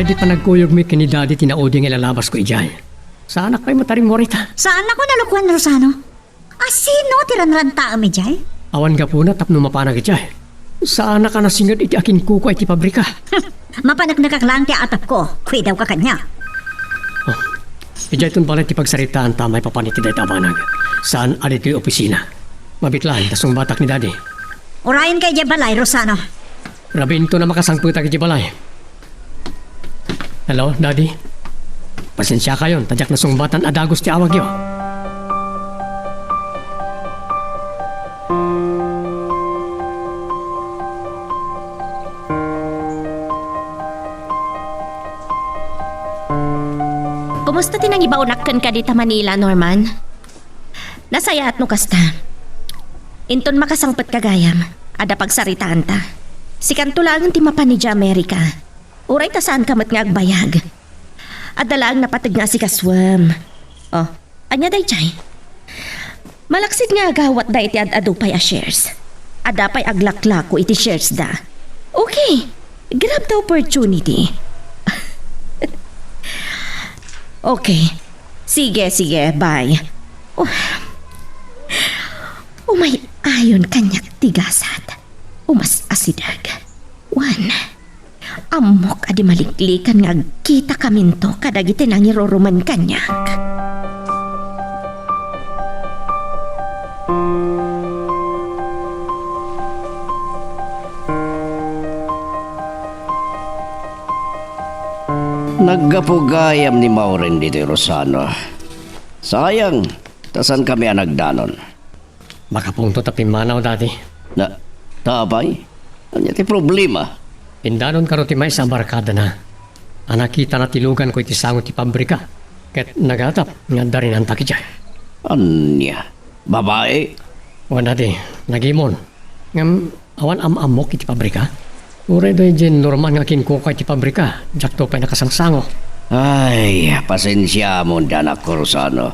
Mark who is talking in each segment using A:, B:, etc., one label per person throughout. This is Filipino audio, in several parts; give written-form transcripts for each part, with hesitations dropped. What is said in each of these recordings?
A: Dahil di pa nagkuyog mi kini daddy tinauding ilalabas ko ijay. Saan kayo mataring morita?
B: Saan ako nalukuan, Rosano? Sino tiranranta ang medjay?
A: Awan ka po na tapno mapanag ijay. Saan ka nasingad iti akin kuko iti pabrika?
B: Mapanak na kaklang ti atap ko. Kuy daw ka kanya.
A: Ijay tun pala ti pagsaritaan tamay papaniti dahi tabanag. Saan alit yung opisina? Mabitlan, tasong batak ni daddy.
B: Urayan kay Jebalay, Rosano.
A: Rabin to na makasangputa kay Jibalay. Hello, daddy? Pasensya kayon, tadyak na sungbatan adagos ti awag yo.
C: Kumusta tinang ibaunakan ka dita Manila, Norman? Nasayaat no kasta. Inton makasangpat kagayam, ada pagsaritaan ta. Si kantulangan ti mapanidya Amerika. Uray ta saan kamat nga agbayag. Adala ang napatag nga si kaswam. Oh, anya day chay. Malaksid nga agawat da iti adupay a shares. Adapay aglaklako iti shares da. Okay, grab the opportunity. Okay. Sige, bye. Oh may ayon kanyak tigasat. Umas asidag. One. Amok adi maliklikan nga kita kaminto kadagiti nang iroruman kanyak.
D: Naggapugayam ni Maureen dito, Rosano. Sayang, tasan kami ang nagdanon.
A: Makapungto tapin manaw dati.
D: Na, tabay? Ano ti problema?
A: Pindanon karo ti may sa barkada na. Anakita na tilugan ko iti sangot ti pabrika. Ket nagatap nga darin ang takidya.
D: Anya? Babae?
A: Wan dati, nagimon. Ngam awan amok iti pabrika. Uray doy jen normal nga kinkukay iti pabrika. Jakto pa'y nakasangsango.
D: Ay, pasensya mo danak ko, Rosano.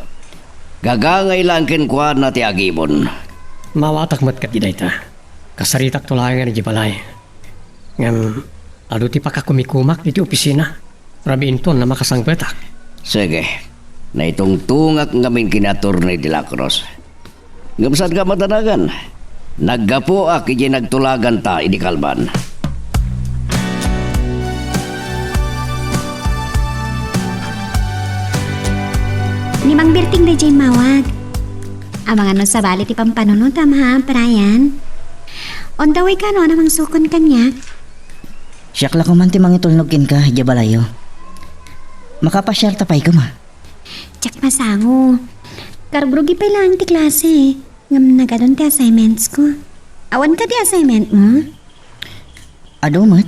D: Gagangay lang kinkuhan na ti agibon.
A: Mawatak mat kat ta. Kasaritak tulayan nga ni Jibalay. Ngam, ado ti pakakumikumak iti opisina. Rabiinton na makasangpetak.
D: Sige, na itong tungak ngamin kinatur ni De La Cruz. Ngamsad ka matanagan. Naggapo ak iji nagtulagan ta idi kalban.
E: Ni Mang Berting na dyan mawag. Amang ano sa balit ipampanunod ha, Brian. On the way ka no, namang sukon kanya.
F: Siyak la ko man ti mangitulnogin ka, Jabalayo. Makapasyar tapay ka ma.
E: Tsak masango. Karbrugi pa lang ti klase. Ngam nagadon ti assignments ko. Awan ka ti assignment mo?
F: Ado mat,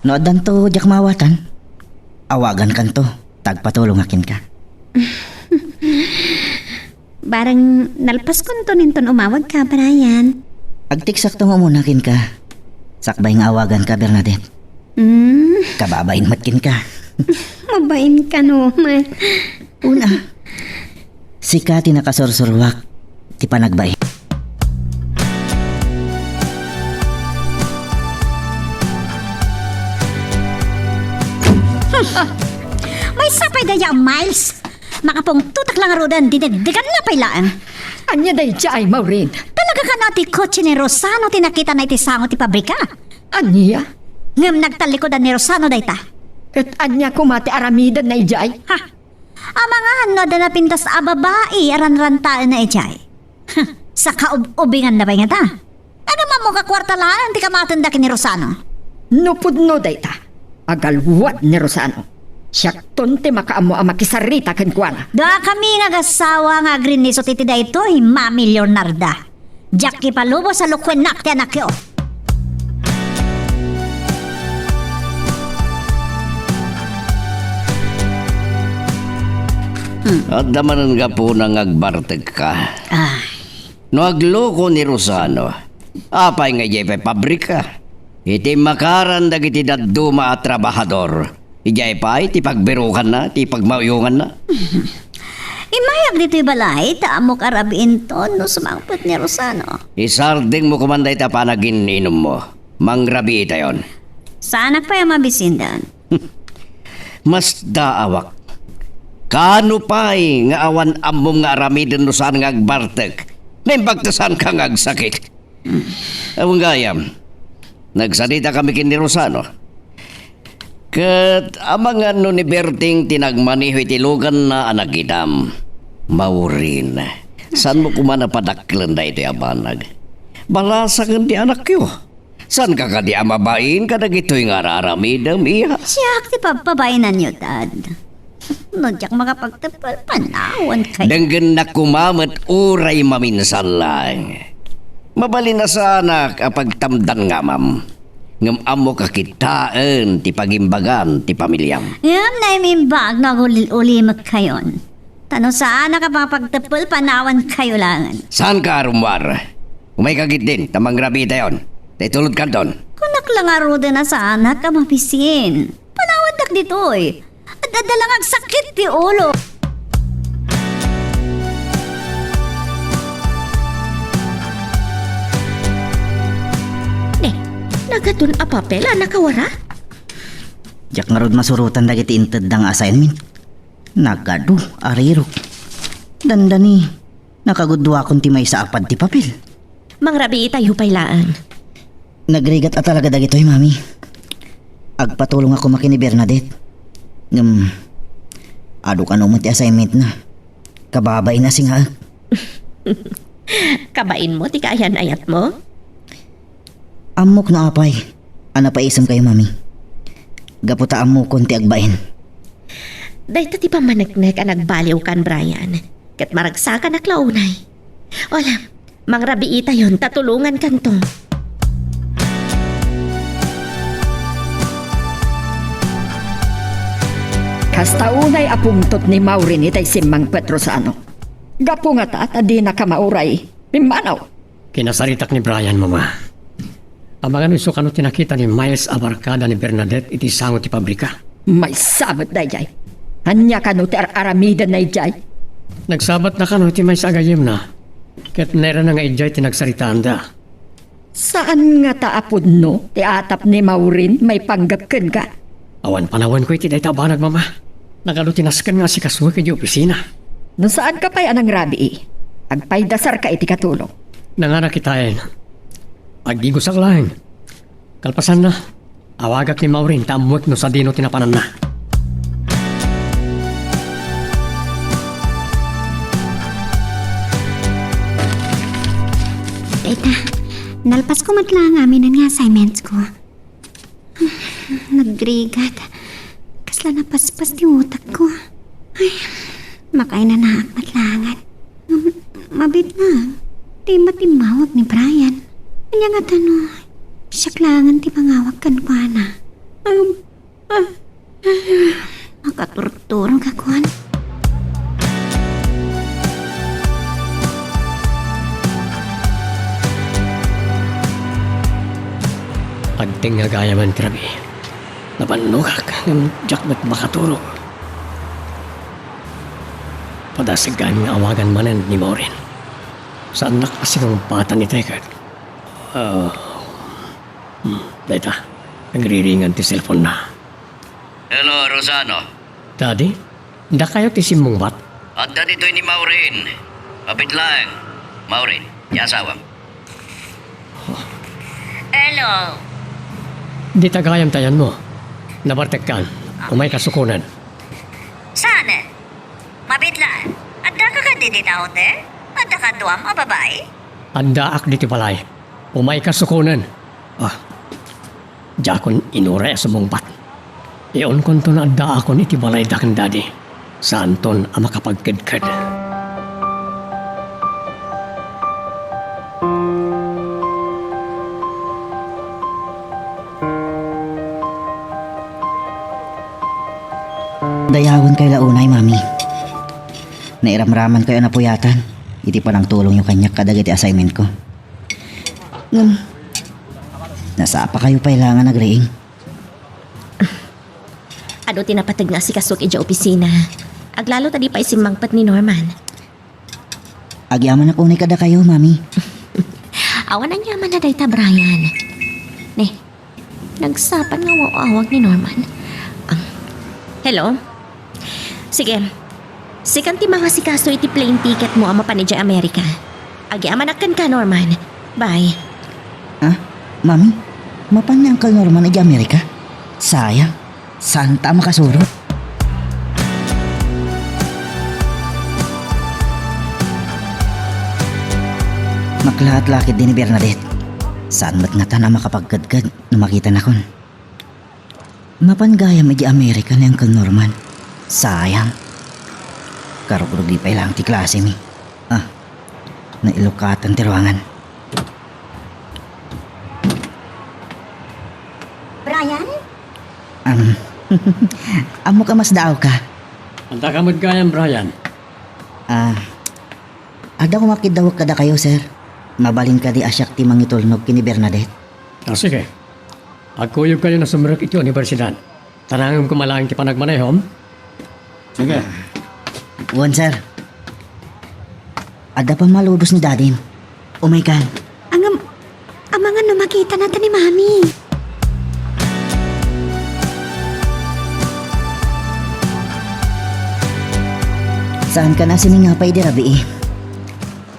F: noodan to jak mawatan. Awagan kan to, tagpatulong akin ka.
E: Barang nalpas kon to ninton umawag ka, Brian.
F: Agtiksak to umunakin ka. Sakbay nga awagan ka, Bernadette. Kababain matkin ka.
E: Mabain ka no, man.
F: Una, si Kati nakasursurwak, ti panagbay.
B: May sapay daya, Miles. Makapong tutak lang arudan, dinagdagan na pailaan.
G: Anya day ay Maureen.
B: Talaga ka na ti kotse ni Rosano tinakita na iti sango ti pabrika.
G: Anya?
B: Ngam nagtalikodan ni Rosano day ta.
G: At anya kumati aramidan na ijay.
B: Ha? Mga ano da na pintas a babae aran-rantaan na ijay. Sa kaubingan na ba nga ta? Ano mo kakwarta lang ti kamatanda ki ni Rosano?
G: Nupudno day ta. Agalwat ni Rosano. Siyak tonte makaamo ang makisarita kan kuana.
B: Da kami nagasawa nga griniso titi da ito, Mami Leonarda. Jackie palubo sa lukwen nakti anak yo.
D: At damanan nga po nang agbartag ka. No agloko ni Rosano, apay nga jay pabrika. Iti makaran dagiti daduma at trabahador. Ijay pa'y ti pagbirukan na, ti pagmauyungan na.
B: Imayag dito balay, taamok arabiin to no sumangpot ni Rosano.
D: Isarding mo kumanday ta panagin inom mo. Mangrabi ita yon.
B: Sana pa yung mabisindan.
D: Mas daawak. Kano pa'y nga awan amom nga aramidin no saan nga agbartek. Naimbagtasan ka nga agsakit. Awang gayam, nagsalita kami kini Rosano. Kat amang ano ni Berting tinagmaniho itilugan na anak idam. Maurin. San mo kumana padaklan na ito abanag? Balasakan di anak yo. San ka di amabain ka na gito'y nga araramidam iya?
B: Siyak ti pagpabainan niyo, Dad. Nodyak makapagtapal, panawan kayo.
D: Danggan na kumamat uray maminsan lang. Mabali na sana kapag tamdan nga, ma'am. Ngam amo kakitaan, ti pagimbagan, ti pamilyam.
B: Ngam na imimbag na ulimak kayon. Tano saan nakapagtapal, panawan kayo langan.
D: Saan ka, Arumwar? Umay kagit din, tamang grabita yon. Taitulod ka doon.
B: Kunak lang aruda na sana ka mapisin. Panawad dak ditoy. At dadalang ang sakit ti ulo.
C: Nagatun a papel, nakawara?
F: Jak nga rod masurutan dagiti inted dang assignment. Nagado, ariro. Dandani, nakagudwa kon ti may sa apad ti papel.
C: Mangrabi tayo pailaan.
F: Nagrigat at talaga dagitoy, mami. Agpatulong ako makini Bernadette. Ado ka naman ti assignment na. Kababay na singa.
C: Kabain mo, ti kaayan ayat mo?
F: Amok na apay. Ana pa isam kayo, mami. Gaputa amo konti agbain.
C: Dahil ti pamanagnek ang nagbaliw kan, Brian. Kat maragsakan na klaunay. Wala, mangrabi yon, tatulungan kanto.
G: Kasta unay apungtot ni Maureen itay Simang Petrosano. Gapo nga ta, di na kamauray. Pimanaw.
A: Kinasaritak ni Brian, mama. Ang mga nuso kano tinakita ni Miles Abarcada ni Bernadette iti sango ti pabrika.
G: May sabat na jay. Hanya ka no ti aramida na jay.
A: Nagsabat na kano ti may sagayim na. Ket nera na nga ijay tinagsaritaan da.
G: Saan nga taapod no? Ti atap ni Maureen may panggapken ka.
A: Awan panawan ko iti day tabanag, mama. Nagalutinaskan nga si Kasuha kay di opisina.
G: No saan ka pa'y anang rabi Agpaydasar ka iti katulong.
A: Nanganak kitayin. Agdigos lang. Kalpasan na. Awagak ni Maureen tamuik no sa dino tinapanan na.
E: Tita, nalpas ko matlang amin ang assignments ko. Nagrigat. Kasla napaspas di utak ko. Ay, makain na matlangan. Mabit na. Di matimawag ni Brian. Kanya nga tanong. Siyaklangan ti pangawag kan ko na. Makaturturong kakuan.
A: Agting nga gaya man trabi. Napanukak ng jakmat makaturo. Padasagan nga awagan manan ni Maureen. Saan nakasirong pata ni Tekad? Data, nagriringan ti cellphone na.
D: Hello, Rosano.
A: Daddy, hindi kayo ti simbong bat?
D: At dito ni Maureen. Kapit lang. Maureen, yasawam.
B: Hello.
A: Di tagayam tayan mo. Nabartekkan, umay kasukunan.
B: Sana? Mabitlaan. At ka ka di dinaote? At ka duwam a babae?
A: Andaak diti palay. Umay kasukunan. Jakon inure sa mong bat. Iyon kon to na daakon iti balay dakan daddy. Saan ton ang makapagkadkad.
F: Dayawan kayo launay, mami. Nairamraman kayo na puyatan. Iti pa lang tulong yung kanya kadagiti assignment ko. Nasapa kayo pailangan nagreing.
C: Ano tinapatag nga si Kasuk ija opisina. Aglalo tadi pa isimangpat ni Norman.
F: Agyaman na kunay kada kayo, mami.
C: Awan ang yaman na dayta, Brian. Nagsapan nga awag ni Norman. Hello? Sige. Sikan ti mga sikaso iti plane ticket mo ama pa ni Jay America. Agi amanakan ka, Norman. Bye.
F: Ah, mami, mapan ni Uncle Norman ay Amerika? Sayang, saan ta makasurot? Maklahat-lakit din ni Bernadette. Saan ba't nga ta na makapaggadgad na makita na kon? Mapangayam ay Amerika ni Uncle Norman. Sayang. Karugurug di pa ilang ti klase mi. Ah, nailukatan ti ruangan.
E: Brian?
F: Amo ka mas daaw ka.
A: Anta ka magkayang, Brian.
F: Ada ko makidawag kada kayo, sir. Mabalin ka di asyak ti mangitulnog kini Bernadette.
A: Sige. Agkuyog kayo na sumurok iti universidad. Tanangin ko malaking ti panagmanehom. Sige.
F: Wan, sir. Ada pa malubos ni dadim. Umay ka.
E: Ang mga makita natin ni Mami.
F: Saan ka na siningapay di rabi eh?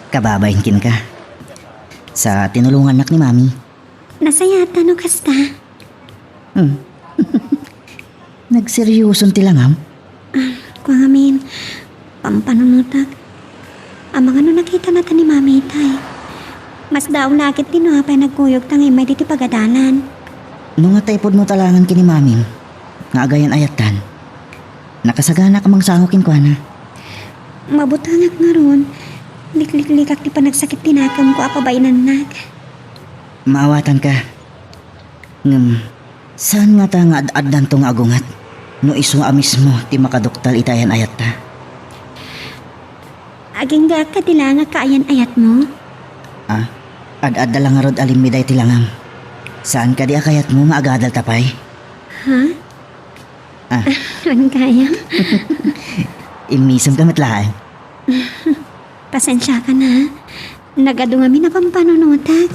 F: Kababayin kin ka. Sa tinulungan nak ni Mami.
E: Nasayata no kasta.
F: Nagseryoson tilangam.
E: Kung amin, pampanunutak. Ang mga nakita natin ni Mami tay. Mas daw nakit din apay nagkuyog tangay may diti pagadalan.
F: Nung nga taipod mo talangan kini Mami, nga agayan ayatan. Nakasagana ka mang sangokin ko na.
E: Mabutangak nga ron. Liklik-likak ti panagsakit tinakam ko apabainan nak.
F: Maawatan ka. Saan nga ta nga ad-adan tong agungat? No iso nga mismo ti makaduktal itayan ayat ta.
E: Aging ga ka tilanga kaayan ayat mo.
F: Ad-ad lang nga rod alimmiday tilangam. Saan ka di akayat mo nga agadal tapay?
E: Ha? Ron kaya?
F: Imisam ka matlaan.
E: Pasensya ka na. Nagado nga mi na pampanunutak.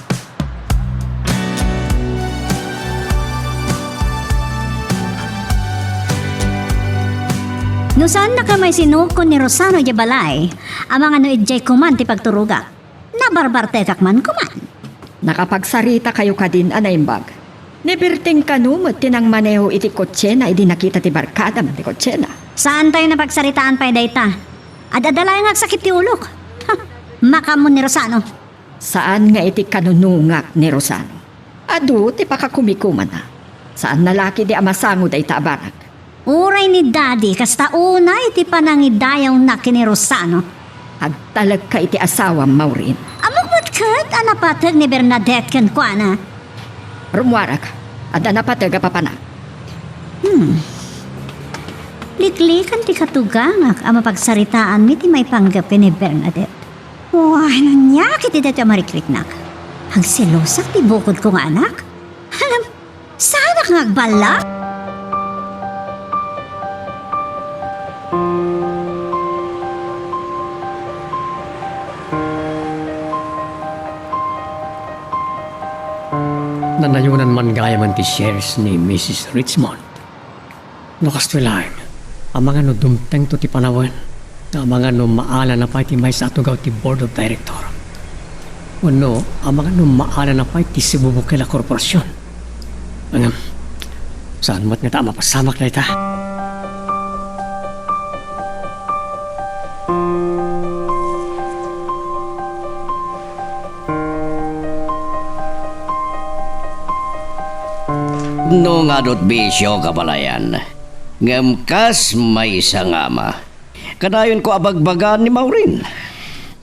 B: No saan na ka may sinuko ni Rosano di balay, ang mga no idjay kuman ti pagturuga. Nabarbarte kakman kuman.
G: Nakapagsarita kayo ka din, anaimbag. Nibirting kanumot tinang maneho iti kotse na idi nakita ti barkada man ti kotse na.
B: Saan tayo napagsaritaan pa'y dayta? At adalay nga sakit ti ulok. Ha, makamon ni Rosano.
G: Saan nga iti kanunungak ni Rosano? Adu, ti pakakumikuman na. Saan nalaki di amasango day tabarak?
B: Uray ni Daddy, kasta unay ti panangidayaw na kini Rosano.
G: Agtalag ka iti asawang Maureen.
B: Amok matkat, anapatag ni Bernadette kan kuana.
G: Rumwarak, at napataga pa na.
B: Liklikan ti katugangak ang mapagsaritaan mi ti may panggapin ni Bernadette. Wah, nanyakit ti dati marikliknak. Hagsilosak ti bukod kong anak. Alam, sana kang agbalak?
A: Nanayunan man gaya man ti shares ni Mrs. Richmond. No kastilain, ang mga no dumteng to ti panawan, ang mga no maala na pa ti may sa atugaw ti board of director. Uno, ang mga no maala na pa ti Sibubukela Korporasyon. Saan mat nga ta mapasamak na ita?
D: No nga dot bisyo kabalayan. Ngamkas may isang ama. Kadayon ko abagbagan ni Maureen.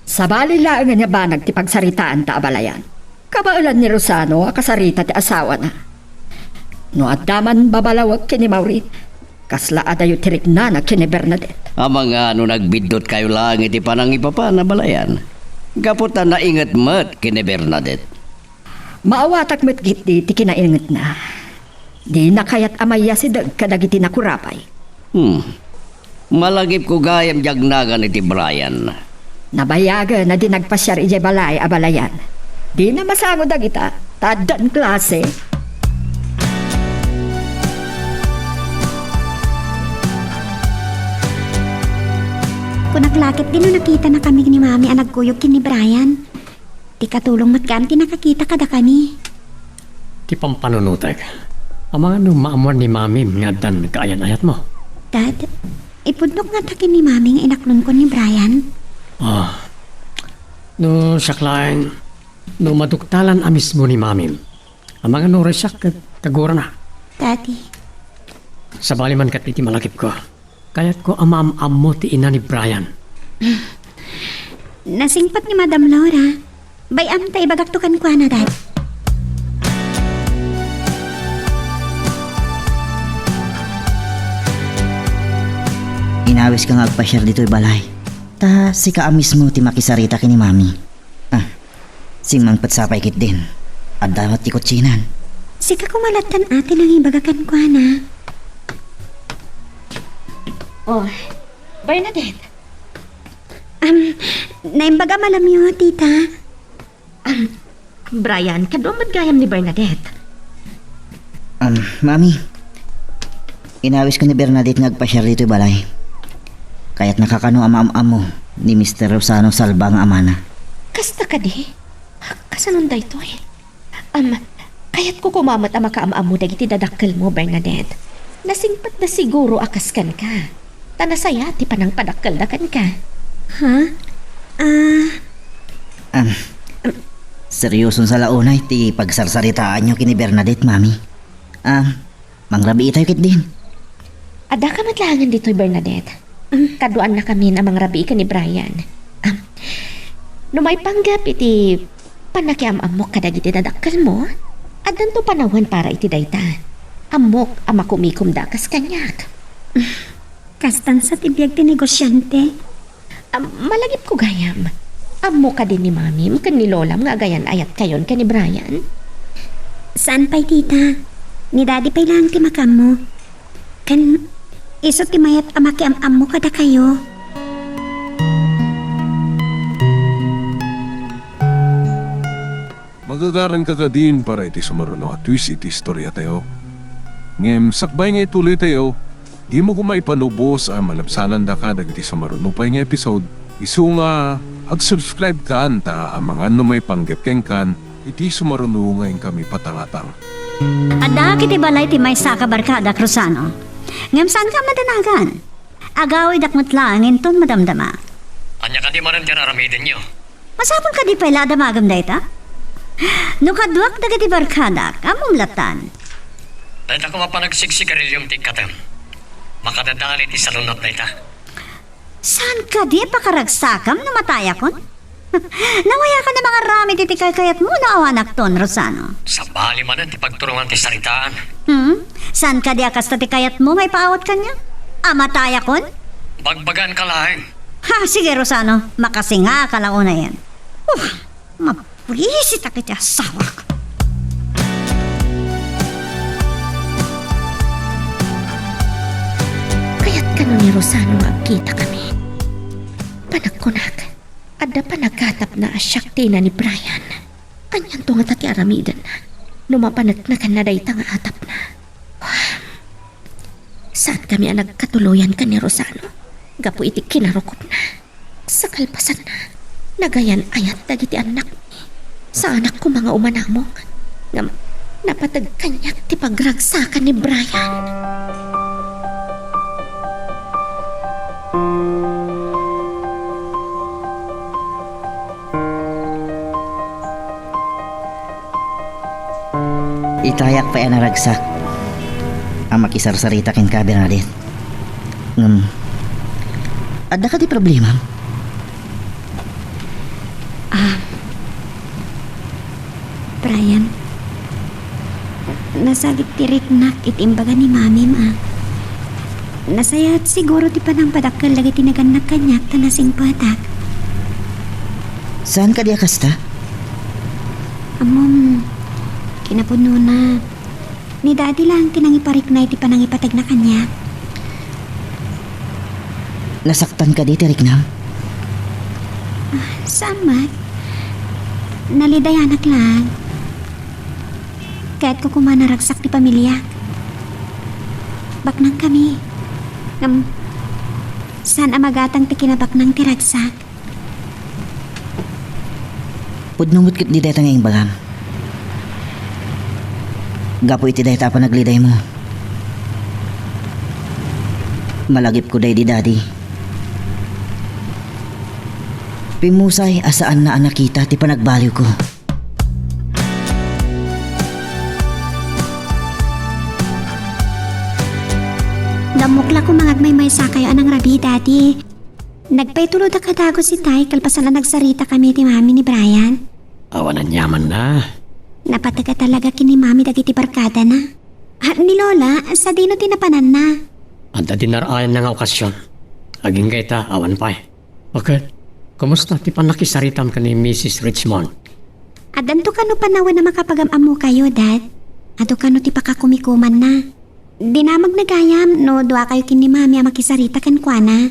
G: Sa balila nga niya ba nagtipagsaritaan ta abalayan? Kabaulan ni Rosano akasarita ti asawa na. No at daman babalawag kini Maureen. Kasla adayo tirik na kini Bernadette.
D: Ang mga ano nagbidot kayo lang iti panangipapa na balayan. Kaputan na ingat mat kini Bernadette.
G: Maawatak met giti ti kinaingat na. Di na kayat amaya si dag kadagiti na kurapay.
D: Malagip ko gayam jagnagan iti Brian.
G: Nabayaga na di nagpasyar ijay balay abalayan. Di na masango dagita, tadan klase.
E: naklakit din no nakita na kami ni Mami ang nagkuyog kin ni Brian. Di katulong matkan tinakakita kada kami.
A: Ti pampanunutek. Ang mga no maamuan ni Mami nga dan kaayan-ayat mo.
E: Dad, ipudnok nga takin ni Mami nga inaklon ko ni Brian.
A: No saklaeng, no maduktalan amis mo ni Mami. Ang mga no resyak kagura na.
E: Daddy,
A: Sa bali man kat iti malakip ko. Kayat ko amam mo ti ina ni Brian.
E: nasingpat ni Madam Laura. Bayam ta ibagaktukan ko na, Dad.
F: Inawis ka nga agpasyar dito'y balay. Ta si ka mismo ti makisarita kini Mami. Sing mangpatsapay kit din. At damat ti kutsinan.
E: Sika kumalatan ate nang ibagakan ko na.
C: Oh, Bernadette.
E: Naimbaga malamyo, tita.
C: Brian, kadumad gayam ni Bernadette.
F: Mami. Inawis ko ni Bernadette nga agpasyar dito'y balay. Kaya't nakakano am-am mo ni Mr. Rosano Salva nga amana.
C: Kasta ka di? Kasanon da ito eh. Kaya't ko kumamat ang makaam-am mo dagiti dadakkel mo, Bernadette. Nasingpat na siguro akaskan ka. Tanasaya ti panang padakkel-dakan ka.
F: Seryoson sa launay ti pagsarsaritaan nyo kini Bernadette, Mami. Mangrabi itayo kit din.
C: Ada ka matlangan dito'y Bernadette. Kaduan na kami na mangrabi ka ni Brian. Numay panggap iti panakiam-am mo kadagiti dadakkel mo. Adan to panawan para iti dayta. Amok ang makumikom dakas kanyak.
E: Kastan sa tibiyag ti negosyante.
C: Malagip ko gayam. Amo ka din ni Mami, kan ni Lolam nga gayan ayat kayon ka ni Brian.
E: Saan pa'y, tita? Ni Daddy pa'y lang ti makam mo. Kan, iso ti mayat amakiam-am mo kada kayo.
H: Magagaran ka ka din para iti sumaruno at twist iti istorya tayo. Ngem, sakbay nga ituloy tayo, di mo kumaipanubos ang malabsanan da ka dagiti sumaruno pa nga episode. Isu nga, ag-subscribe ka anta ang mga may panggapkeng kan, iti sumaruno ngayon kami patangatang.
B: Ada kiti balay ti may saka barkada Cruzano. Ngem saan ka madanagan? Agawid akmat lang inton madamdama.
A: Anya ka di maran dyan aramidin nyo.
B: Masapon ka di pala damagam dayta? No kaduak dagiti barkada, among latan.
A: Dahil ako mapanagsiksikarelyong tikatem. Makadadalit isalunot na ita.
B: Saan ka di pakaragsakam na mataya kon? Nawaya ka na mga rami titikay kayat mo na awanak ton, Rosano.
A: Sa bali manan ti pagturungan ti saritaan.
B: Saan ka di akas tatikayat mo may paawat kanya? Amataya kon?
A: Bagbagan ka laeng.
B: Ha, sige Rosano, makasinga ka lang una yan. Mapulisit ako ti asawa ko.
C: Kaya't kano ni Rosano nga agkita kami. Panagkunak. Ada pa nagkatap na asyakti na ni Brian. Kanyan to nga taki aramidan na. Numapanagnakan na dayta nga atap na. Saan kami ang nagkatuloyan ka ni Rosano? Gapo iti kinarukop na. Sa kalpasan na. Nagayan ayat dagiti anak ni. Sa anak ko mga umanamong. Nga napatag kanyak ti pagragsakan ni Brian.
F: Itayak pa yan naragsak. Ang makisarsarita kin ka, Bernadette. Ada ka di problema?
E: Brian, nasagit tirik nak itimbaga ni Mami, ma. Nasayat siguro ti panang padakkel lagi tinaganak kanyak tanasing patak.
F: Saan ka di akasta?
E: Amom, kinapuno na. Ni Daddy lang tinangiparik na iti panangipatag na kanyak.
F: Nasaktan ka di, Tiriknam?
E: Saan, Mat? Nalidayanak lang. Kahit ko kumanaragsak ti pamilya. Baknang kami. saan amagatang tikinabak ng tiragsak.
F: Pudnong mutkit di deta ngayong balam. Gapo iti deta pa nagliday mo. Malagip ko day di daddy. Pimusay asaan na nakita ti panagbaliw ko.
E: Damukla ko mangagmay-may sa kayo anang rabi, Daddy. Nagpaitulod na kadago si Tay kalpasan na nagsarita kami ti Mami ni Brian.
A: Awan ang yaman na.
E: Napataga talaga kini Mami dagiti barkada na. Ni Lola, sa dino tinapanan na.
A: Anda dinarayan na nga okasyon. Aging gaita, awan pa eh. Okay, kumusta ti panakisaritam ka ni Mrs. Richmond?
E: Adanto kano panawan na makapagam mo kayo, Dad. Ato kano ti pakakumikuman na. Dinamag na gayam, no dua kayo kini Mami ang makisarita kan kwa na.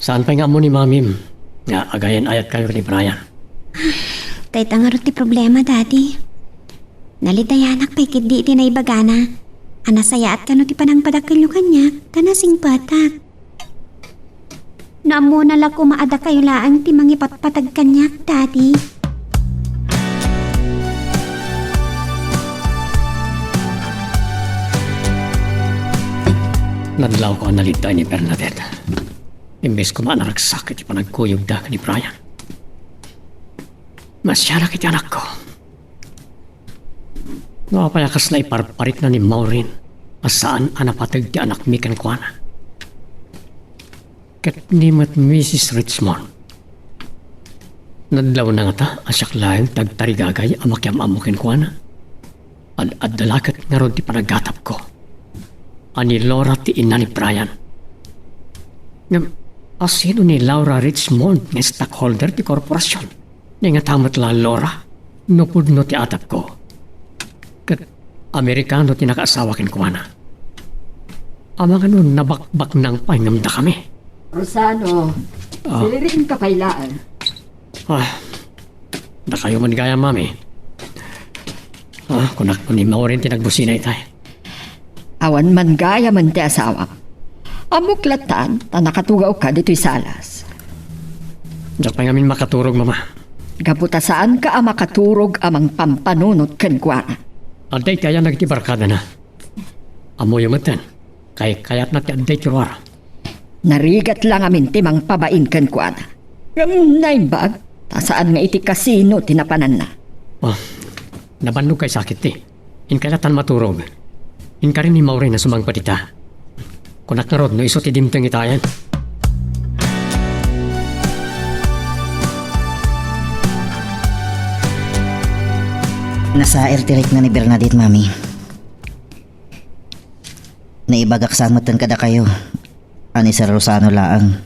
A: Saan pa nga mo ni Mamim? Nga agayan ayat kayo ni Brian.
E: Tay tangarot ti problema, Daddy. Nalitayanak pa ikid di tinaibagana. Anasayaat kano ti panang padakil kanya, tanasing patak. Naamo na lang kumaada kayo laang ti mangipatpatag kanyak, Daddy.
A: Nadlaw ko ang nalita ni Bernadette. Imbes ko manaragsakit yung panagkuyog da ni Brian. Masyara kiti anak ko. Napayakas na iparparit na ni Maureen asaan anapatag ti anak mi kan kuana. Kat nimat Mrs. Richmond. Nadlaw na nga ta asyak laing tagtarigagay amakyam amukin kuana. Ad dalakat nga ron ti panagatap ko. Ani Laura ti ina ni Brian. Ngam, asino ni Laura Richmond nga stockholder ti korporasyon. Nga tamat la Laura, nupudno ti atap ko. Kat Amerikano ti nakaasawa kin kumana. Amang ano nabakbak ng pahingamda kami.
G: Rosano, siliriin ka pailaan.
A: Da kayo man gaya, mami. Kunak ko ni Maureen tinagbusina itay.
G: Awan man gaya man ti asawa. Amuklatan, ta nakatugaw ka dito'y salas.
A: Diyak pa ngamin makaturog, mama.
G: Gabuta saan ka makaturog amang pampanunot ken kuana.
A: Aday kaya nagtibarkada na. Amo yung matan. Kayat na ti aday tiwara.
G: Narigat lang amin timang pabain ken kuana. Naimbag, ta saan nga iti kasino tinapanan na.
A: Nabannog kay sakit eh. Inkayatan maturog. Inka rin ni Maureen na sumangpatita. Kunak na rod no iso ti dimteng itayan.
F: Nasa ertirek na ni Bernadette, Mami. Naibagak samatan kada kayo. Ani sa Rosano laang.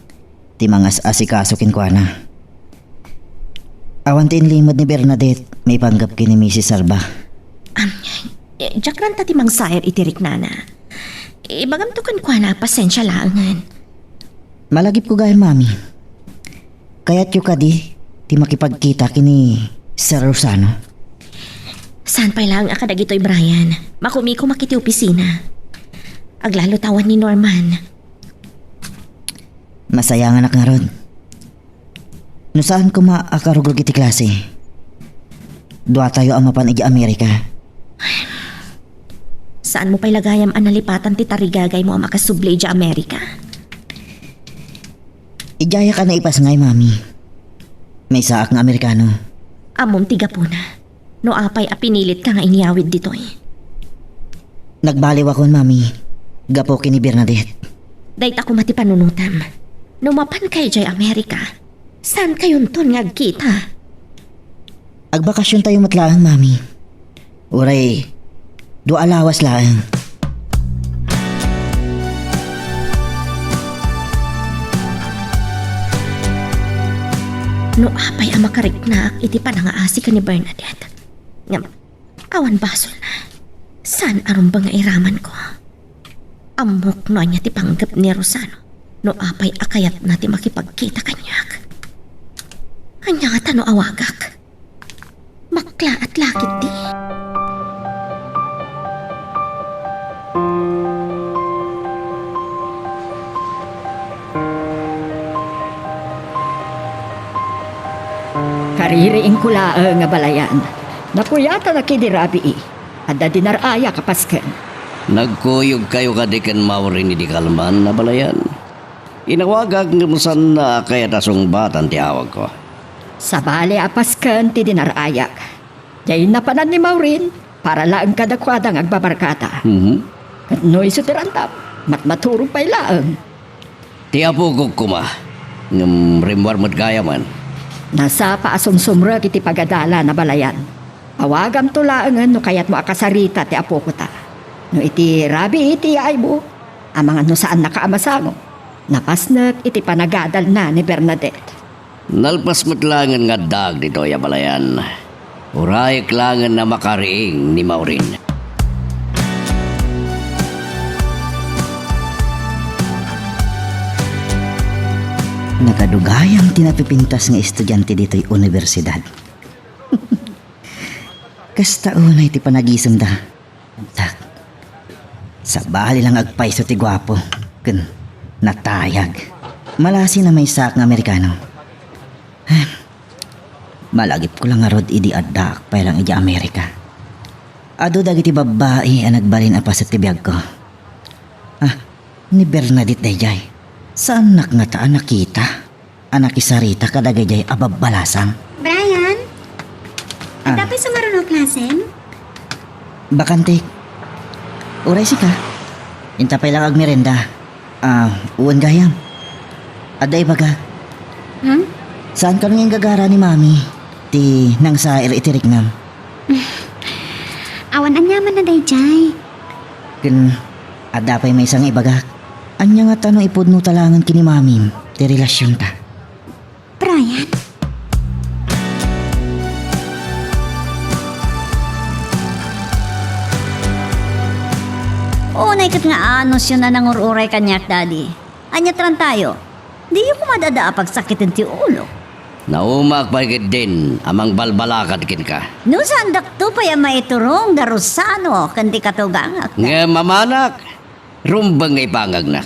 F: Ti mga asikasukin ko na. Awan tin limod ni Bernadette. May panggap kini Mrs. Salva.
C: Diyak lang tati mang sayar itirik nana. Ibagam to kan kwa na pasensya langan.
F: Malagip ko gaya, Mami. Kaya't yung kadi, ti makipagkita kini Sir Rosano.
C: Saan pa lang akadagitoy Brian? Makumiko makiti opisina. Aglalo tawan ni Norman.
F: Masaya nga anak nga ron. No saan ko maakarugog iti klase? Dua tayo ang mapan iti Amerika.
C: Saan mo pa'y lagayam analipatan ti tarigagay mo ang makasublay di Amerika?
F: Ijaya ka na ipas ngay, Mami. May saak nga Amerikano.
C: Amom tiga po na. No apay apinilit ka nga iniyawid ditoy.
F: Nagbaliw akon, Mami. Gapo kini Bernadette.
C: Dahit ako mati panunutam. No mapan kayo di Amerika, saan kayon ton ngagkita?
F: Agbakasyon tayo matlaang, Mami. Uray, do alawas laang.
C: No apay ang makariknak iti panangaasi ka ni Bernadette. Ngam, awan basol na. Saan aron ba nga iraman ko? Amok no niya ti panggap ni Rosano. No apay akayat na ti makipagkita kanyak. Anya nga tano awagak. Makla at lakit di.
G: Kaririing kula nga balayan. Napuyata na kidirabi Ada dinaraya kapasken.
D: Nagkuyog kayo kadikan Maureen ni di kalman na balayan. Inawagag nga musan na kaya tasong batan ti awag ko.
G: Sa bali apasken ti dinarayak. Jay napanan ni Maureen para laang kadakwadang agbabarkata. No iso tirantap, matmaturo pa'y laang.
D: Ti apugog kuma. Ngam rimwar mo't gaya man.
G: Nasa paasumsumra kiti pagadala na balayan. Awagam tulaangan no kayat mo akasarita ti apo ko ta. No iti rabi iti ay mo. Amang ano saan nakaamasango. Napasnak iti panagadal na ni Bernadette.
D: Nalpas mo't langan nga dag dito ya balayan. Urayik langan na makariing ni Maureen.
F: Nakadugayang tinapipintas nga estudyante dito'y universidad. Kasta unay ti panagisem da. Tak. Sa bali lang agpaiso ti gwapo. Kun natayag. Malasi na may sak nga Amerikano. Malagip ko lang nga rod idi adak pa lang idi Amerika. Ado dagiti babae ang nagbalin apa sa tibiyag ko. Ni Bernadette dayjay. Saan nga taan nakita? Anak isarita kadagayjay ababbalasang.
E: Brian? Dapat sa marunong klaseng?
F: Bakante. Uray si ka. Intapay lang ag merenda. Uwan gayam. Aday baga. Saan ka nang gagara ni Mami? Ti nang sa itirik nam.
E: Awan anyaman na dayjay.
F: Kun adapay may isang ibagak. Anya nga tanong ipudno talangan kini Mami. Ti relasyon ta.
E: Brian?
B: Unay kat nga anos yun na nangururay kanyak, Daddy. Anyatran tayo. Di yung kumadada pagsakitin ti ulo.
D: Naumak pagkit din amang balbalakad kin ka.
B: No sandak to pa yung maiturong darusano kanti katugangak.
D: Nga mamanak. Rumbang nga ipangag na.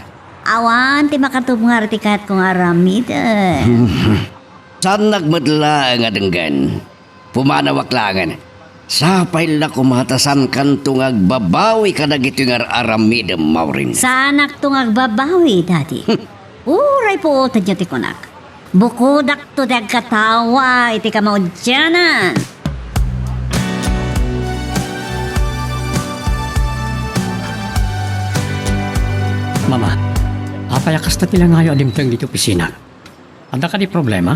B: Awan, ti makatubngar ti kat kong aramid.
D: Saan nagmadla nga denggan? Pumanawak langan. Sapay la kumatasan kan tungag babawi ka na gito nga aramid Maureen.
B: Sanak tong agbabawi, Daddy. Uray po utad nyo ti kunak. Bukudak to dag katawa, iti kamaudyanan.
A: Mama, apayakas na tilang ngayon alimtang dito pisina. Ada ka di problema?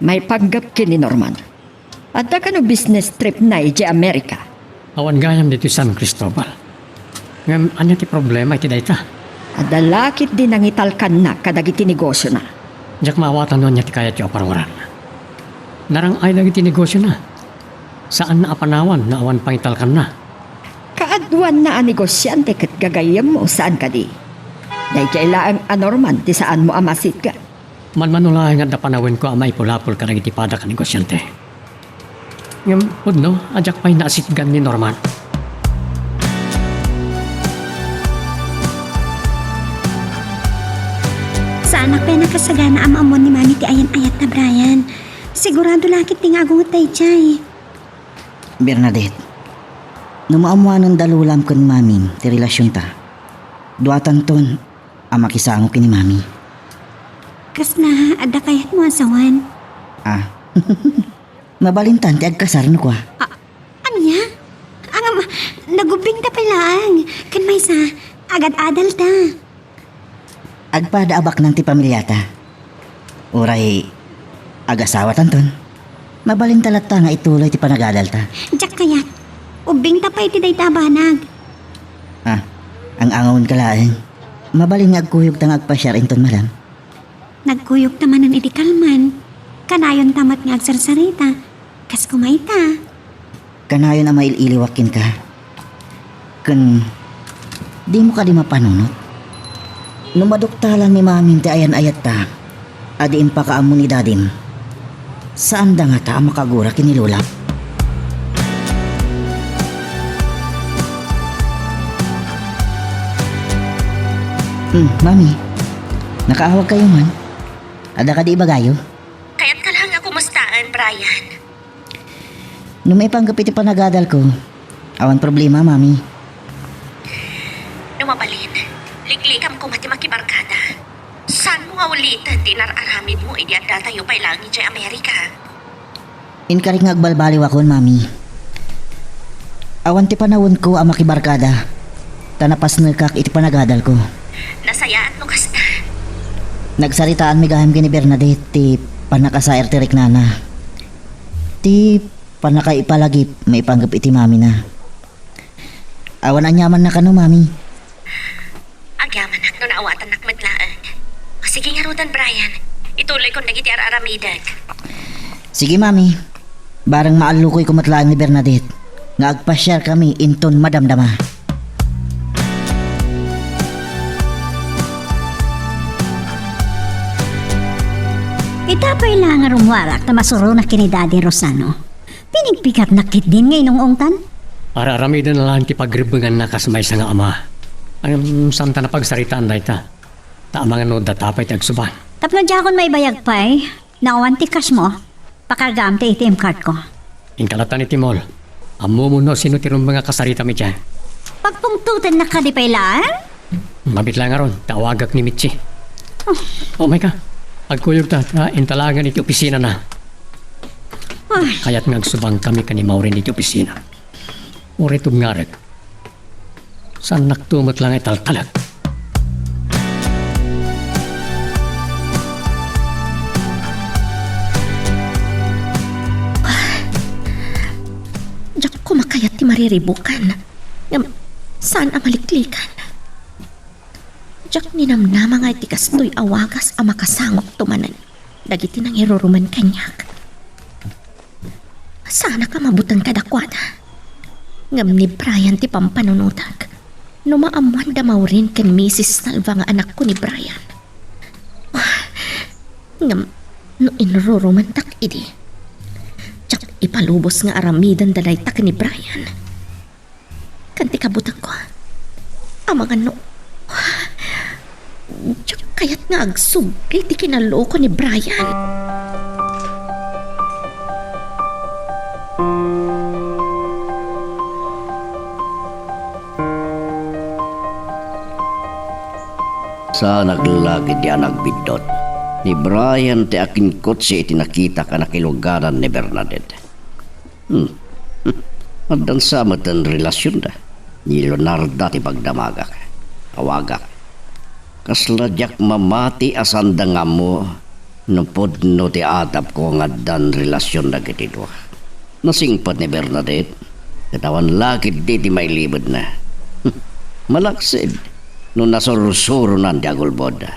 G: May panggap kini Norman. Ada ka no business trip na iji Amerika.
A: Awan gayam dito San Cristobal. Ngam, anya ti problema iti dayta.
G: Ada lakit din ang italkan na kadagiti negosyo na.
A: Diyak maawatan nun niya ti kaya ti oparanguran. Narang ay lagi ti negosyo na. Saan na apanawan na awan pangitalkan na?
G: Kaadwan na ang negosyante kat gagayam mo saan ka di. Dahil kailaan anorman ti saan mo amasit ka.
A: Manmanulahay nga napanawin ko amay pulapol ka nagitipada ka negosyante. Ngam, no, adyak pa'y naasitgan ni Norman.
E: Sa anak pa nakasagana ang amon ni Mami ti ayan-ayat na Brian. Sigurado lakit ti ngagungot dayjay.
F: Bernadette. Numaamuan ng dalulam ko ni Mami. Ti relasyon ta. Duatan ton. Amakisango kini Mami.
E: Kas na, ada kayat mo asawan.
F: Mabalintan ti agkasar no kwa.
E: Anya? Nagubing ta palang. Kan may sa, agad-adal ta.
F: Agpadaabak ng ti pamilyata. Uray, agasawa tanton. Mabalintalat ta nga ituloy ti panagadal ta.
E: Diyak kayat, ubing ta pa iti day tabanag.
F: Ang angawon kalaeng. Mabalin nga agkuyog tang agpasyar inton malam.
E: Nagkuyog tamanan iti kalman. Kanayon tamat nga agsarsarita. Kas kumaita.
F: Kanayon na maililiwakin ka. Kun di mo ka di mapanunot. Numaduktalan ni Mami ti ayan-ayat ta. Adiin pa ka amo ni Dadim. Saan da nga ta makagura kinilulap? Mami, nakaawag kayo man. Ada ka di ibagayo?
C: Kaya't ka lang ako mustaan, Brian.
F: Nung may panggap iti panagadal ko, awan problema, mami.
C: Numabalin, ligligam ko mati makibarkada. Saan mo nga ulitan tinararamid mo idiadal tayo pa ilangi dyan Amerika?
F: Inkarik nga agbalbaliw akon, mami. Awan ti panawon ko ang makibarkada. Tanapas nakak iti panagadal ko.
C: Nasayaan mo kasta.
F: Nagsaritaan mi gaham kini Bernadette ti panakasaer ti Riknana. Ti panakaipalagip may panggap iti mami na. Awan anyaman na kano, mami.
C: Agyaman nak no naawatan nak madlaan. Sige nga Rodan Brian, ituloy kong nagiti aramidag.
F: Sige, mami. Barang maalukoy kumatlaan ni Bernadette. Nga agpa-share kami inton madamdama.
B: Itapay lang nga rumwarak na masuro na kini Daddy Rosano. Pinigpikat na kit din ngay nung ungtan.
A: Para aramidan na lang ti pagribangan na kasmay sa nga ama. Ang santa na pagsaritaan na ita. Tama nga no datapay tagsuban.
B: Tapno dyan akong may bayag pa'y, naawan ti cash mo, pakargam ti ATM card ko.
A: Inkalatan ni Timol. Amo mo no sino tirong mga kasarita mi dyan.
B: Pagpungtutan na ka di pailaan?
A: Mabit lang nga ron, tawagak ni Mitzi. Oh my God. Pagkuyog intalagan iti opisina na. Kaya't ngagsubang kami kani Maureen iti opisina. Uritog nga rin. Saan naktumot lang ay taltalag.
C: Diyak kumakayat ti mariribukan. Saan ang maliklikan? Diyak ninamnama nga iti kastoy awagas ang makasangok tumanan. Dagiti nang iruruman kanyak. Sana ka mabutan kadakwada. Ngam ni Brian ti pampanunutak. No maamuan damaw rin kan Mrs. Salva nga anak ko ni Brian. Ngam no inururuman tak idi. Diyak ipalubos nga aramidan dalay tak ni Brian. Kanti kabutan ko. Ang mga no. Diyak kayat nga agsugil ti kinaloko ni Brian.
D: Sa naglagi di anak bidot. Ni Brian ti akin kotse iti nakita ka na kilugaran ni Bernadette. Adan sama tan relasyon da. Ni Leonardo ti pagdamagak. Awagak. Kasladyak mamati asanda nga mo. Napod no ti atap ko nga dan relasyon na kitidwa. Nasingpat ni Bernadette. Katawan lakit di ti may libod na. Malaksid. Nung nasurusuro ng diagulbod.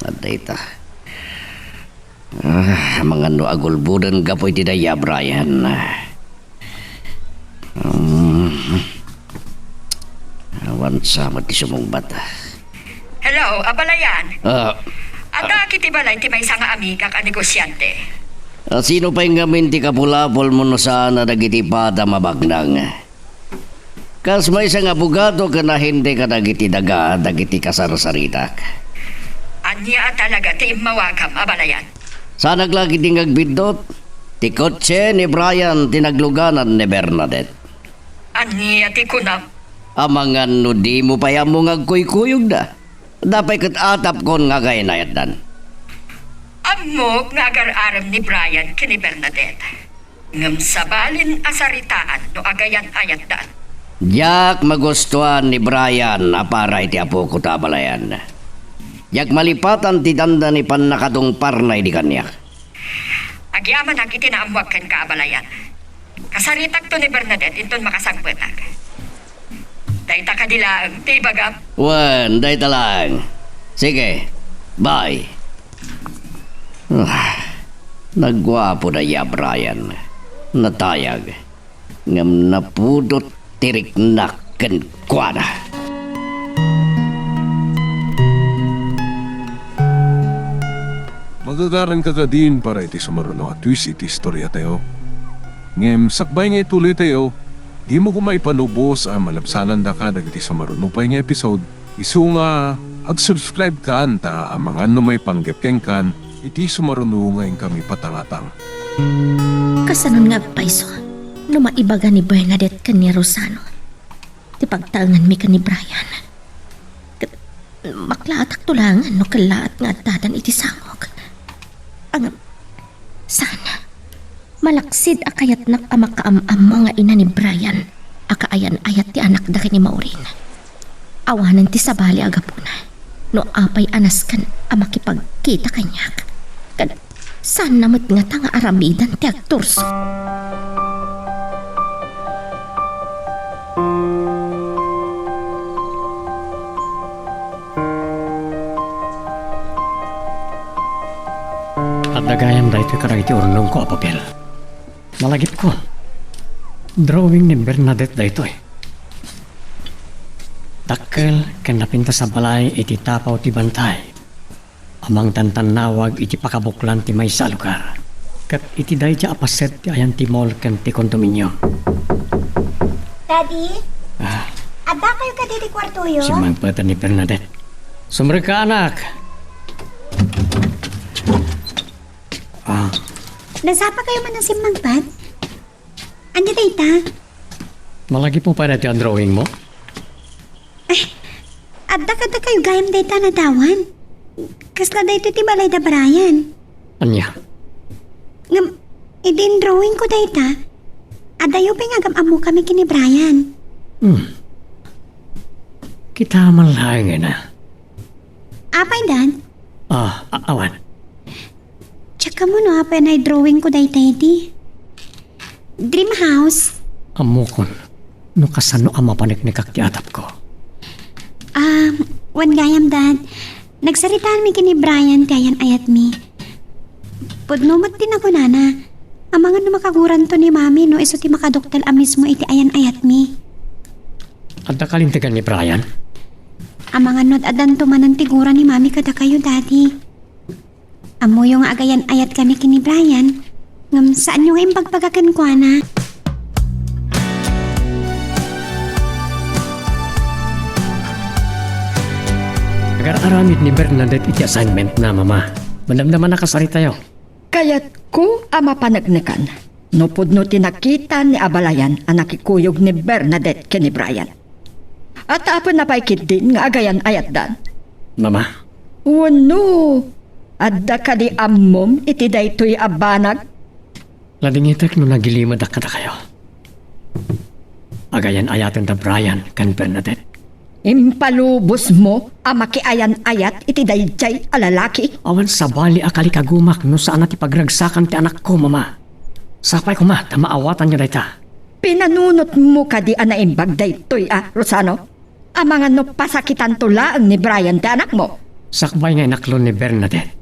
D: Adayta. Mga no agulbudan gapoy ti daya, Brian. Awan sama ti sumungbat.
G: Hello, abalayan.
D: Ah,
G: Ada kiti balay ti may nga amiga ka negosyante.
D: sino pa yung gamin ti kapulapol mo no sana dagiti pada mabagnang? Kas may isang abogado ka na hindi ka dagiti daga, dagiti kasarasaritak.
G: Anya talaga ti mawagam abalayan.
D: Sa naglagi ding agbidot, ti kotse ni Brian tinagluganan ni Bernadette.
G: Anya ti kunam.
D: Amangan no di mo pa mo ngagkuykuyog da. Dapay kat atap kon nga kainayat dan.
G: Amok nga agar-aram ni Brian kini Bernadette. Ngam sabalin asaritaan no agayan ayat daan.
D: Yak magustuhan ni Brian para iti apo ko tabalayan. Yak malipatan ti danda ni panakadong parnay di kanyak.
G: Agyaman ang itinaamuag ken kaabalayan. Kasaritak to ni Bernadette inton makasagpetak. Dahita ka dilaang, ti bagam.
D: Wan, day talang. Sige, bye. Nagwapo na ya Brian. Natayag. Ngam napudot tirik na kenkwana.
H: Magagaran ka ka din para iti sumaruno at twist iti istorya tayo. Ngem sakbay nga ituloy tayo, di mo kumaipanubos ang malapsanan da ka dagiti sumaruno pa nga episode. Isu nga ag-subscribe ka anta ang mga may panggap kan iti sumaruno ngayon kami patangatang.
C: Kasanon nga paiso, no maibaga ni Bernadette ka ni Rosano. Ti pagtangan mi ka ni Brian. Maklaatak tulangan no kalaat nga dadan iti sangog. Ang sana malaksid akayat nak amakaamam mo nga ina ni Brian. Akaayan ayat ti anak da ni Maureen. Awanan ti sabali agapuna. No apay anas kan amakipagkita kanyak. Kan saan namat nga tanga aramidan ti agturso.
A: At nagayam da ito karang iti urnong ko a papel. Malagip ko. Drawing ni Bernadette da ito eh. Dakkel ken napinta sa balay iti tapaw ti bantay. Amang tantanawag iti pakabuklan ti may sa lugar. Kat iti day ti apaset ti ayan ti mall ken ti kondominyo.
E: Daddy? Ada kayo ka dito kwarto yo?
A: Si Magpata ni Bernadette. Sumre ka anak!
E: Nasapa kayo man ng simangpad? Andi data?
A: Malagi po pa na ti ang drawing mo?
E: Ada kayo gayam data na tawan? Kasla dito ti balay da Brian.
A: Anya?
E: Ngam, idin drawing ko data. Ada yung pingagam amo kami kini Brian.
A: Kita man lang na.
E: Apay dan?
A: Awan.
E: Tsaka mo no, apay na drawing ko data iti. Dream house.
A: Amukon. No kasano ang mapaniknikak ti atap ko.
E: Wan gayam dad. Nagsaritaan mi kini Brian kayan ayat mi. Pudnumat din ako nana. Amangan no makaguran to ni mami no iso ti makadoktel amis mo iti ayan ayat mi.
A: At nakalintigan ni Brian?
E: Amangan no't adan tumanan tiguran ni mami kada kayo daddy. Amo yung agayan ayat kami kini Brian. Ngam saan yung impagpagakan ko na?
A: Agar-aramid ni Bernadette iti assignment na mama. Mandamdaman nakasarita yo.
G: Kayat ko ama panagnikan. No pudno tinakita ni Abalayan ang nakikuyog ni Bernadette kini Brian. At apon na paikit din nga agayan ayat dan.
A: Mama?
G: Wano, adda ka di ammom iti daytoy abanag.
A: Ladingitek no nagilimad ka na kayo. Agayan ayatan ta Brian kan Bernadette.
G: Impalubos mo ang makiayan ayat iti dayjay alalaki.
A: Awan sa bali akali kagumak no saan ti pagragsakan ti anak ko, mama. Sapay ko ma, maawatan niya dayta.
G: Pinanunot mo ka di anaimbag daytoy Rosano. Ang mga no pasakitan tulaang ni Brian ti anak mo.
A: Sakbay nga inaklon ni Bernadette.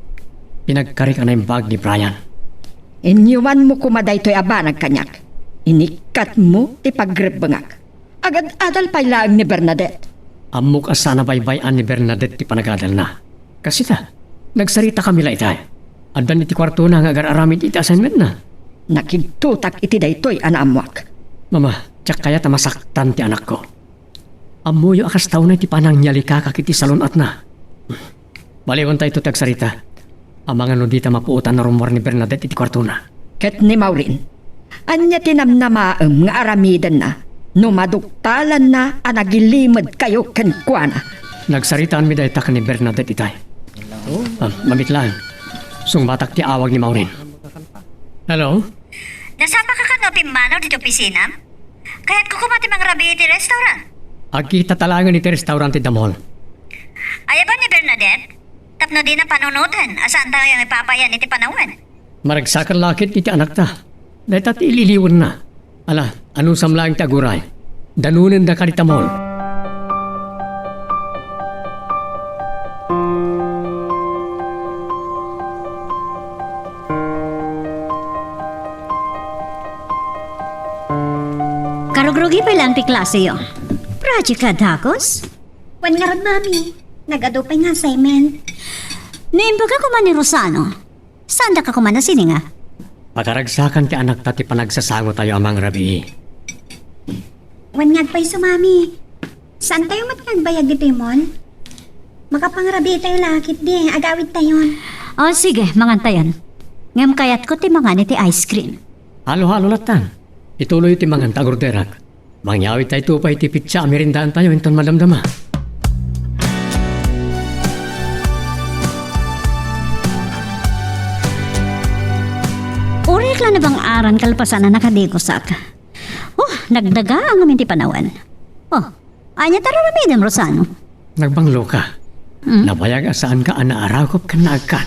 A: Pinagkari ka na yung bag ni Brian.
G: Inyuman mo kumaday to'y abanag kanyak. Inikat mo ti pagrebangak. Agad adal pa'y laang ni Bernadette.
A: Amok asa na baybayan ni Bernadette ti panagadal na. Kasi ta, nagsarita kami la itay. Adan iti kwarto na nga agar-aramid iti assignment na.
G: Nakigtutak iti daytoy anaamuak.
A: Mama, tsak kaya ta masaktan ti anak ko. Amuyo akas tao na iti panang nyalika kakiti salon at na. Baliwan tayo ito tagsarita. Ang mga nudita mapuutan na rumor ni Bernadette iti kwarto na.
G: Ket ni Maureen, anya tinamnamaem nga aramidan na, numaduktalan na anagilimad kayo kenkwana.
A: Nagsaritaan mi dayta ka ni Bernadette itay. Mamitlaan. Sungbatak ti awag ni Maureen. Hello?
B: Nasapa ka ka nga pimmanaw dito opisina? Kaya't kukumati mga rabi iti restaurant.
A: Agkita talangan iti restaurant ti Damol.
B: Ayaban ni Bernadette? Tapno din na panunutan. Asaan tayo yung ipapayan iti panawan?
A: Maragsakan lakit iti anak ta. Dayta ti ililiwan na. Ala, anong samlaang ti aguray? Danunan da ka ni Damol.
B: Karugrugi pa lang ti klase yun. Project ka, Dakos?
E: Wan nga ron mami. Nagadupay nga assignment.
B: Naimba ka kuman ni Rosano. Saan da ka kuman na sininga?
A: Pakaragsakan ti anak ta ti panagsasango tayo amang rabi.
E: Wan nga pa'y sumami. Saan tayo matnagbayag ito mon? Makapangrabi tayo lakit di. Agawid tayon.
B: O sige, mangantayan. Ngam kayat ko ti mga ni ti ice cream.
A: Halo-halo latan. Ituloy iti mga tagorderak. Mangyawit tayo pa iti pitsa amirindaan tayo inton madamdama.
B: Urik lang na bang aran kalpasan na nakadikosak. Nagdaga ang amin ti panawan. Anya tararamidem, Rosano.
A: Nagbanglo ka. Nabayag asaan ka anaarakop ka na agkan.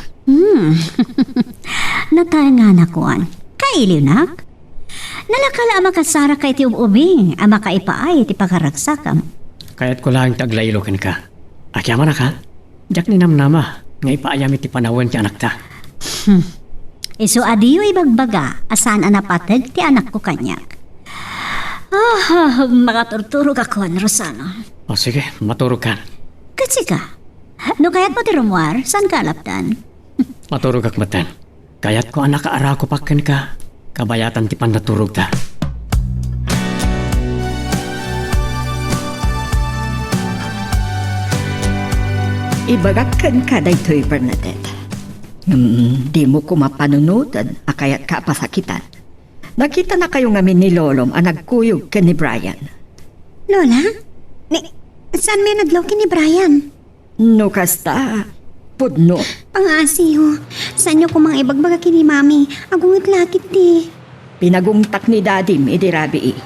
B: Natanga na kuan. Kailiw nak? Nalakala ang makasara kay ti ubing, ang makaipaay ti pagkaragsakam.
A: Kaya't ko lang taglaylo kan ka. Akyama na ka. Jak ni namnama. Nga ipaayami ti panawan ti anak ta.
B: Isu adiyo ibagbaga, asan anapatag ti anak ko kanyak. Makaturturog ako, Rosano.
A: O sige, maturog ka.
B: Kasi ka, no kaya't mo ti Romuar, saan ka alaptan?
A: Maturog ak matan. Kaya't ko anak arakop akan ka. Kabayatan ti pandaturog ta.
G: Ibagakan ka daytoy, Bernadette. Di mo ko mapanunutan, akayat ka pasakitan. Nakita na kayo ngamin ni Lolom ang nagkuyog ka ni Brian.
E: Lola? Saan may nadlaw ni Brian?
G: No kasta, pudno.
E: Pangasiho, saan nyo kumang ibagbaga kini Mami? Agungit lakit ti.
G: Pinagungtak ni Dadim, idirabi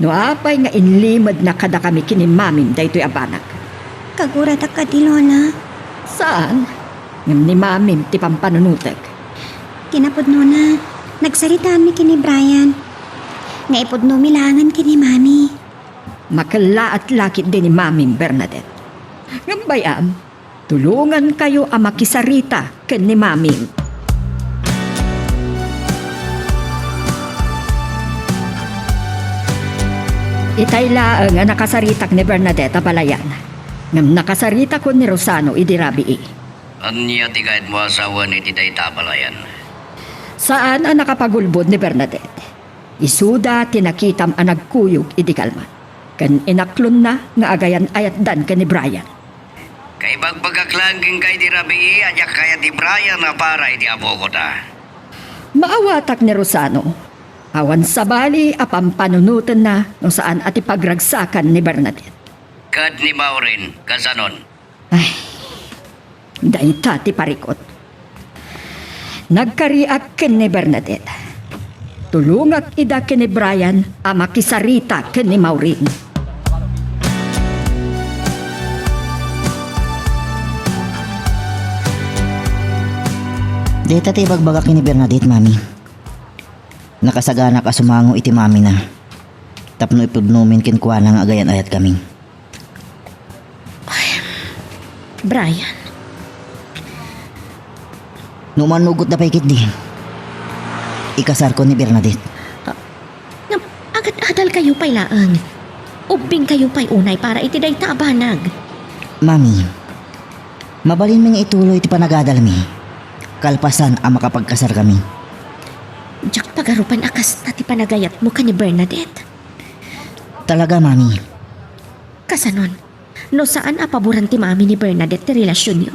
G: No apay nga inlimad na kada kami kini Mamim daytoy abanak.
E: Kagurat ka ti Lola.
G: Saan? Ngam ni Mamim ti pampanunutek.
E: Kinapudno na. Nagsaritaan mi kini Brian. Nga ipudno milangan kini Mami.
G: Makala at lakit din ni Mamim Bernadette. Ngam bayam, tulungan kayo ang makisarita ken ni Mamim. Itay laang nga nakasaritak ni Bernadette balayan. Ngam nakasarita ko ni Rosano idirabi.
D: Anya ti kahit mo asawa ni Tiday Tabalayan.
G: Saan ang nakapagulbod ni Bernadette? Isuda tinakitam ang nagkuyog idikalman. Kan inaklon na nga agayan ayat dan ka ni Brian.
D: Kay bagpagaklangging kay di Rabi, ajak kaya di Brian na para iti abo ko ta.
G: Maawatak ni Rosano. Awan sa bali apampanunutan na no saan at ipagragsakan ni Bernadette.
D: Kad ni Maureen, kasanon.
G: Ay, dahita ti parikot. Nagkariak ken ni Bernadette. Tulungak ida ken ni Brian ang makisarita ken ni Maureen.
F: Deta ti bagbaga kini Bernadette, Mami. Nakasagana ka sumango iti Mami na. Tapno ipudnumin kin kuha ng agayan ayat kami.
C: Brian,
F: Numanugot na paikit di. Ikasar ko ni Bernadette.
C: agad-adal kayo pa'y laang. Ubing kayo pa'y unay para itiday taabanag.
F: Mami, mabalin mi nga ituloy iti panagadal mi. Kalpasan ang makapagkasar kami.
C: Diyak pagarupan akas na ti panagayat mo ka ni Bernadette.
F: Talaga, Mami.
C: Kasanon, no saan apaboran ti mami ni Bernadette ti relasyon niyo?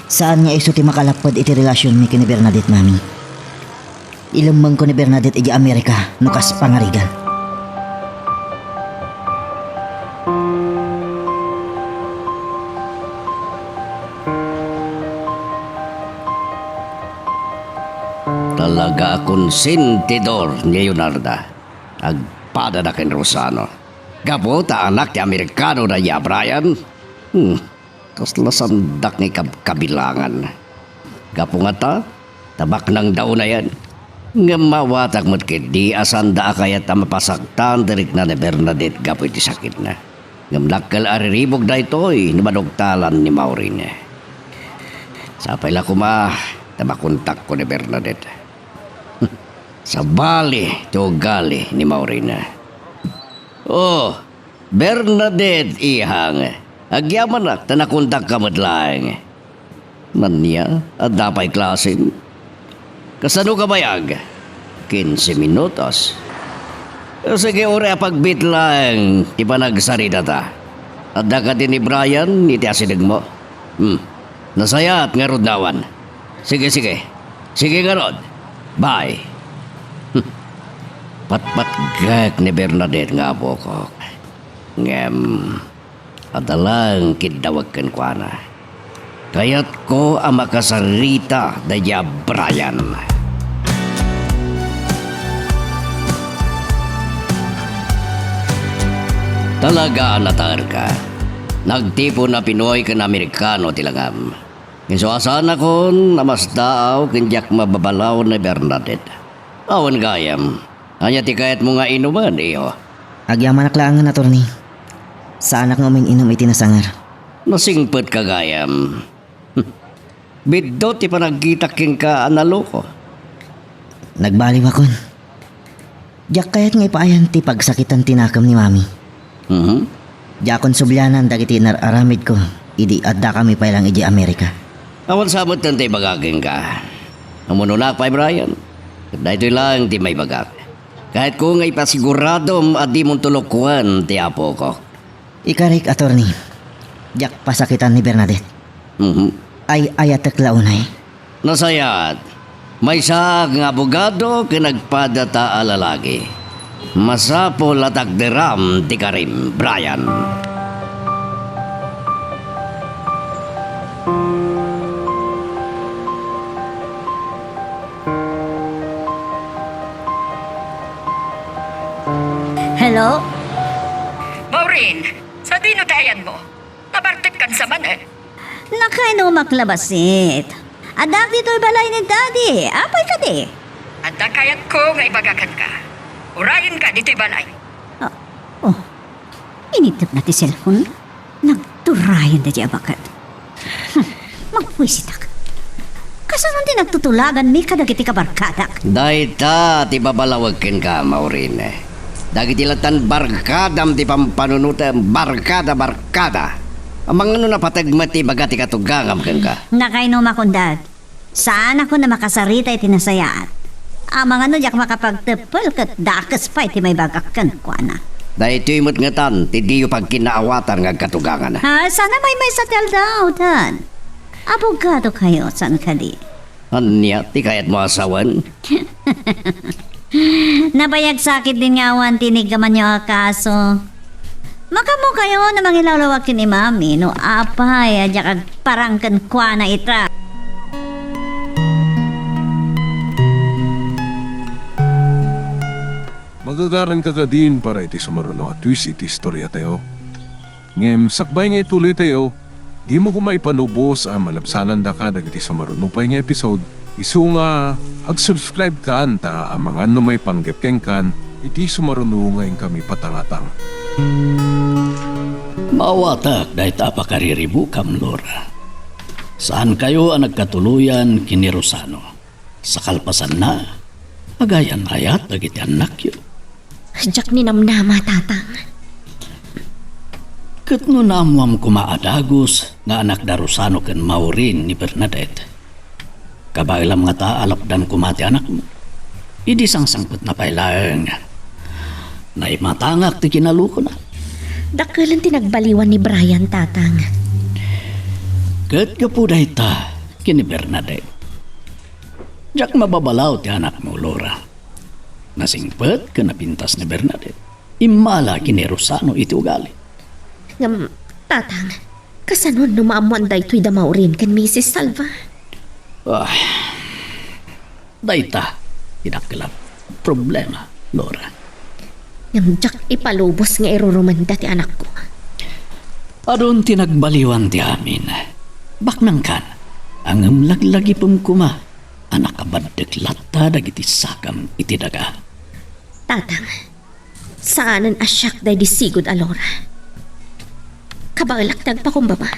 F: Saan nga iso ti makalapad iti relasyon mi kini Bernadette, Mami? Ilumbang ko ni Bernadette iti Amerika nukas pangarigan.
D: Talaga akong sentidor ni Leonarda. Agpada na ken Rosano. Gabota anak ti Amerikano na ya, Brian. Kasla sandak ni kabilangan. Gapo nga ta, tabak ng daw na yan. Nga mawatak mo't di asanda kaya ta mapasaktan dirik na ni Bernadette gapo iti sakit na. Ngam nakal ariribog da ito'y numadogtalan ni Maureen. Sapay la kuma, tabakontak ko ni Bernadette. Sa bali, tugali ni Maureen. Oh, Bernadette ihang. Agyaman na, tanakuntak ka madlang. Manya, at dapay klasin. Kasano ka bayag? 15 minutos. Sige, ore, pagbit lang, di pa nagsarita ta. At dakatin ni Brian, iti asinig mo. Nasayat nga rodnawan. Sige. Sige nga rod. Bye. Patpatgag ni Bernadette nga po ko. Ngem, adalang kidawagkan ko na. Kaya't ko ang makasarita daya Brian. Talaga natar ka. Nagtipo na Pinoy kan Amerikano tilangam. Isuasan ako na mas daaw kinjak mababalaw na Bernadette. Awan gayam. Anya ti kayat mo nga inuman iyo.
F: Agyaman naklangan, attorney. Sa anak nga inom iti nasangar.
D: Nasingpet ka gayam. Biddo ti panagkitaking ka analoko.
F: Nagbaliw akon. Diyak kayat nga ipaayan ti pagsakitan tinakam ni mami. Diakon subyanan dagiti nararamid ko. Idi adda kami pa ilang iji Amerika.
D: Awan sabot tante bagaging ka. Namununak pa Brian. Dahito lang ti may bagak. Kahit ko nga ipasiguradom at di mong tulukuan ti apo ko.
F: Ikarik, attorney. Diyak pasakitan ni Bernadette. Ay ayatek launay.
D: Nasayat. May saag nga abogado kinagpadata alalagi. Masapo latagderam ti karim, Brian.
B: Hello?
G: Maureen, sa dinutayan mo, nabartik kan sa man eh.
B: Nakaino maklabasit. Adak dito'y balay ni Daddy. Apay ka di.
G: At kayat ko nga ibagakan ka. Urayin ka dito'y balay.
B: Oh, initip na ti cellphone. Nagturayan na di abakat. Magpuisitak. Kasanon din nagtutulagan mi kadagiti kabarkadak.
D: Dahita ti babalawagkin ka, Maureen. Dagiti latan barkadam ti pampanunuta barkada. Amang ano napatagmati bagati katugangam ken ka.
B: Nakainom akong dad. Saan ako na makasarita iti nasayaan? Amang ano diyak makapagtepel kat dakas pa iti may bagakkan ko na.
D: Dahito imot nga tan, ti diyo pag kinaawatan nga katugangan.
B: Ha, sana may satel daw, dad. Abogado kayo, saan ka di?
D: Anya, ti kayat mo asawan?
B: Nabayag sakit din nga awan tinigaman niyo kaso. Makamo kayo na mangilawlawakin ni mami no apay adya kag parangkan kwa na itra.
H: Magagaran ka din para iti sumaruno at twist iti istorya tayo. Ngem sakbay nga ituloy tayo, di mo kumaipanubos ang malabsanan da ka dagiti sumaruno pa nga episode. Isu nga ag-subscribe ka anta ang mga may panggapkeng kan iti sumaruno ngayon kami patangatang.
I: Maawatak dahil tapakariribu kam, Laura. Saan kayo ang nagkatuluyan kini Rosano? Sa kalpasan na, agayan ayat dagiti anak yun.
C: Diyak ni namnama, tatang.
I: Kat no naamwam kumaadagos nga anak da Rosano ken Maureen ni Bernadette. Kabailam nga ta alapdan kumati anak mo. Idi sangsangpot na pailang. Naimatangak ti kinaluko na.
C: Dakalan tinagbaliwan ni Brian, tatang.
I: Kat kapuday ta kini Bernadette. Diyak mababalaw ti anak mo, Laura. Nasingpet ka napintas ni Bernadette. Imala kini Rosano iti ugali.
C: Ngam, tatang, kasanon numaamuan daytoy da Maureen kan Mrs. Salva.
I: Ay, dayta, tinakilap problema, Laura.
C: Ngam, diyak ipalubos nga irurumanda ti anak ko.
I: Adon tinagbaliwan ti amin. Baknang kan, ang laglagi pumkuma, anak kabadek latta dagiti sakam iti daga.
C: Tatang, saanan asyak day disigod alora. Kabalak nagpakumbaba.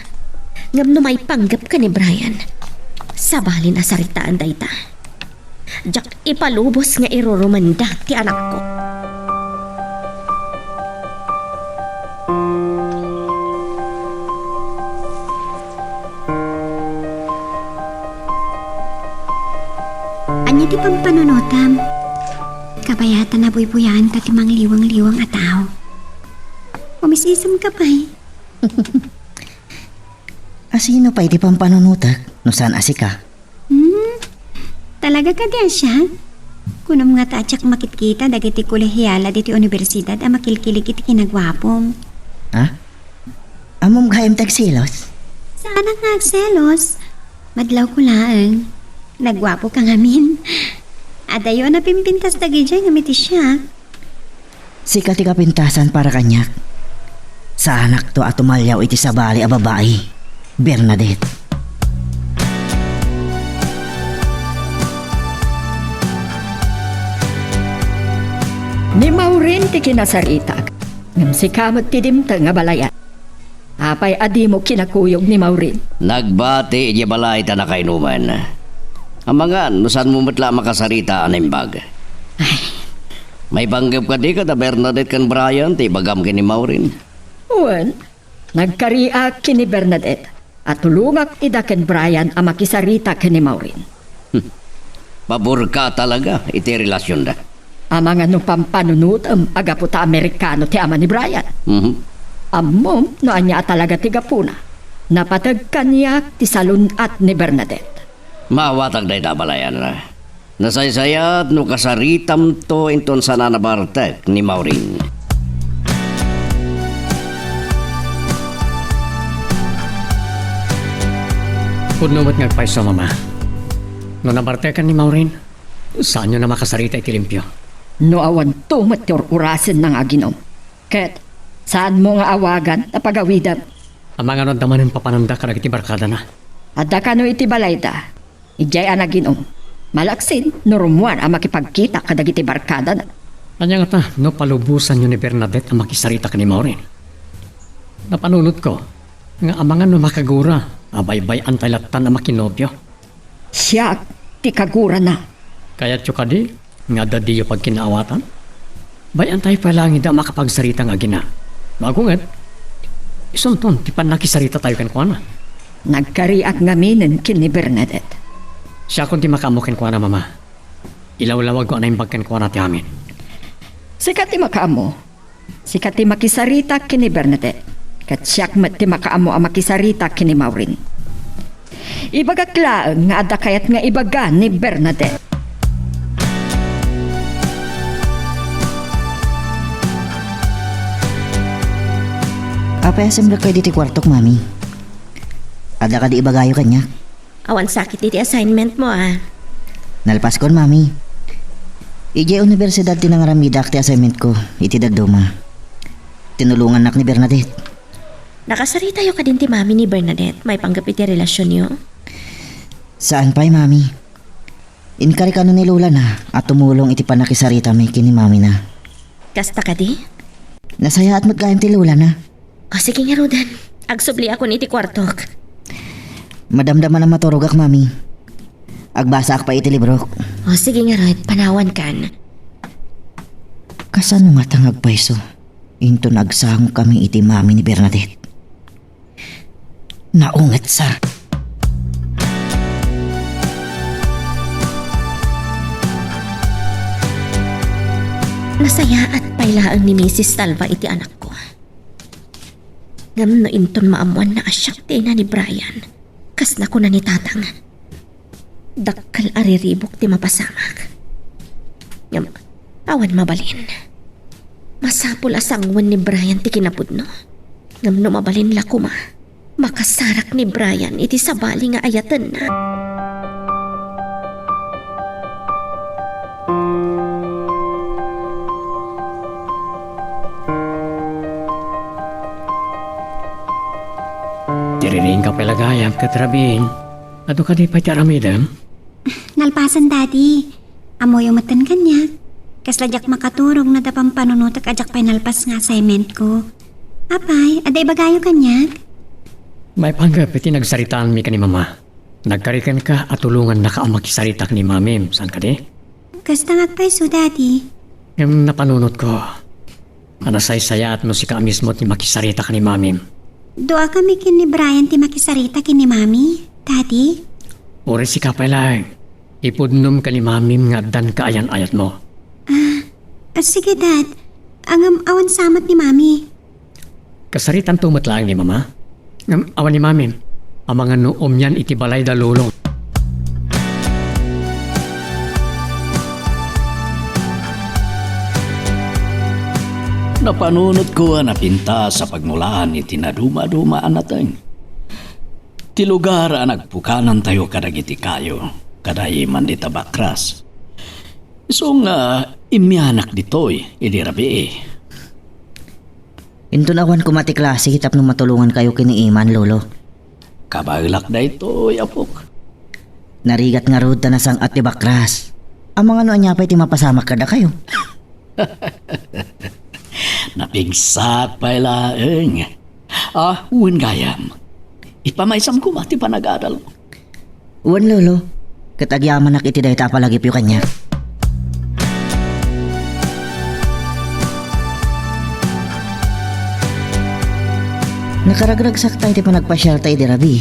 C: Ngam numay panggap ka ni Brian. Sabali na saritaan dayta. Diyak ipalubos nga irurumanda ti anak ko.
E: Anya ti pampanunutam. Kabayatan na buy-buyan ta ti mangliwang-liwang ataw. Umisisam ka pa eh.
F: Asino pa iti pampanunutak no saan asika?
E: Talaga ka diyan siya? Kunom nga tatsak makitkita dagiti kolehiyala diti universidad a makilkilig iti kinagwapom.
F: Ha? Amom gayam tagsilos?
E: Sana nga agselos. Madlaw ko lang. Nagwapo ka ngamin. Adayo na pimpintas dagi dyan ngamiti siya.
F: Sika ti kapintasan para kanyak. Sa anak to at tumalyaw iti sabali a babae, Bernadette.
G: Ni Maureen ti kinasaritak. Ngam si kamot ti dimta nga balayan. Apay adi mo kinakuyog ni Maureen.
D: Nagbati iya balay ta na kainuman. Ang mga nusan mo matla makasarita animbag. May banggap ka di ka ta Bernadette kan Brian ti bagam kini Maureen.
G: Uwan, nagkariak kini Bernadette at tulungak ida ken Brian ang makisarita kini Maureen.
D: Pabor ka talaga iti relasyon da.
G: Ang mga nupampanunut ang agaputa Amerikano ti ama ni Brian. Amom no anya talaga ti gapuna. Napatag kanya ti salun at ni Bernadette.
D: Mawatag day balayan na. Nasaysayat no kasaritam to inton sa nanabartek ni Maureen.
A: Pudnomot ngagpaiso, mama. No nabartekan ni Maureen, saan nyo na makasarita iti limpyo?
G: No awan tumat yor urasin ng aginom. Ket, saan mo nga awagan na pagawidan?
A: Ang mga no damanin papananda ka iti barkada na.
G: Adda ka no iti balayda. Ijay ang aginom. Malaksin, no rumuan ang makipagkita kadagiti barkada na.
A: Anya nga ta, no palubusan nyo ni Bernadette ang makisarita ka ni Maureen. Napanunod ko, nga ang mga no makagura, abay-bay ang talatan na makinobyo.
G: Siya ti kagura na.
A: Kaya tyo ka di, nga dadiyo pag kinaawatan. Bayan tayo palang hindi makapagsarita nga gina. Magungat, isunton, di pa nakisarita tayo kan kuana.
G: Nagkariak ngaminin kini Bernadette.
A: Siya kung di makamukin kuana, mama. Ilaw-lawag ko na yung bagkan kuana ti amin.
G: Sikat ti makaamo. Sikat ti makisarita kini Bernadette. Kat siyak mat ti makaamo ang makisarita kini Maureen. Ibagaklaan nga adda kayat nga ibaga ni Bernadette.
F: Apa asemblak kayo diti kwartok, mami? Ada ka di ibagayo kanya?
C: Awan sakit iti assignment mo
F: Nalpas kon, mami. Ije universidad tinangaramidak ti assignment ko, iti daduma. Tinulungan nak ni Bernadette.
C: Nakasarita yo ka din ti mami ni Bernadette. May panggap iti relasyon yo.
F: Saan pa'y, mami? Inkari ka ni Lola na at tumulong iti panakisarita may kini mami na.
C: Kasta ka di?
F: Nasaya at magkain ti Lola na.
C: O sige nga Rodan. Agsubli ako ni iti kwartok.
F: Madamdaman na maturugak, mami. Agbasa ak pa iti librok.
C: O sige nga Rod, panawan kan.
F: Kasano nga tangag paiso? Into nagsang kami iti mami ni Bernadette. Naungat sa.
C: Nasaya at pailaan ni Mrs. Talva iti anak ko. Ngam no inton maamuan na asyak ti ina ni Brian. Kas na ko na ni tatang. Dakkal ariribok ti mapasamak. Ngam, awan mabalin. Masapul asangwan ni Brian ti kinapudno. Ngam no mabalin la kuma. Makasarak ni Brian iti sabali nga ayatan na.
A: Tiriring ka palagayam katrabin. Ato ka di pa tiaramidam?
E: Nalpasan, Daddy. Amo yung matan kanya. Kasladyak makaturog na dapang panunutak ajak pa'y nalpas nga assignment ko. Apay, aday bagayo kanya.
A: May panggap iti nagsaritaan mi ka ni mama. Nagkarikan ka at tulungan na ka ang makisarita ni mamim. Saan ka di?
E: Kasta ngagpay so, Daddy.
A: Yung napanunod ko. Anasay saya at no si ka mismo ti makisarita ka ni mamim.
E: Doa kami kini Brian ti makisarita kini Mami, Daddy.
A: Uri si kapay lang. Ipudnom ka ni mamim nga dan kaayan-ayat mo.
E: Sige, Dad. Ang awan samat ni Mami.
A: Kasaritan tumat lang ni mama. Awan ni mamim. Ang mga noom yan iti balay da lulong.
I: Napanunot ko na pinta sa pagmulaan iti naduma-dumaan natin. Ti lugar ang nagpukanan tayo kadagiti kayo, kadayi man di tabakras. So nga, imyanak ditoy, idi rabi eh.
F: Intunawan ko mati klase kitap nung matulungan kayo kini Iman, lolo.
I: Kabaglak na ito'y apok.
F: Narigat nga rod na sang at bakras. Ang mga noon niya pa iti mapasamak kada kayo.
I: Napigsak pa ilaeng. Uwan gayam. Ipamaysam ko mati pa nag-adal.
F: Uwan, lolo. Katagyaman nak iti dahi tapalagip yung kanya. Nakaragragsak tayo ti panagpasyal tayo di rabi.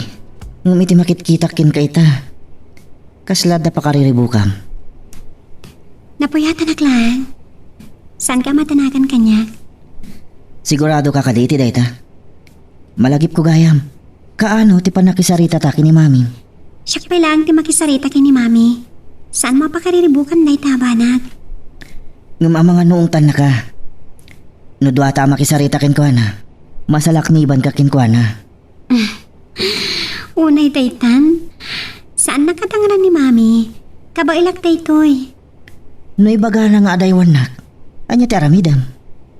F: Ngum iti makitkitakin ka ita. Kaslad na pakariribukam.
E: Napuyatan lang. Saan ka matanagan kanya?
F: Sigurado ka kaditi dahi ta. Malagip ko gayam. Kaano ti panakisarita ta kini mami?
E: Siyak pa lang ti makisarita kini mami. Saan mapakariribukan na itabanag?
F: Ngum ang mga noong tan na ka. Nudwa ta makisarita kin ko na. Masalakniban ka kin ko na.
E: Unay daytan. Saan nakatangaran ni mami? Kabailak daytoy.
F: No ibaga na nga adaywan nak. Anya ti aramidam.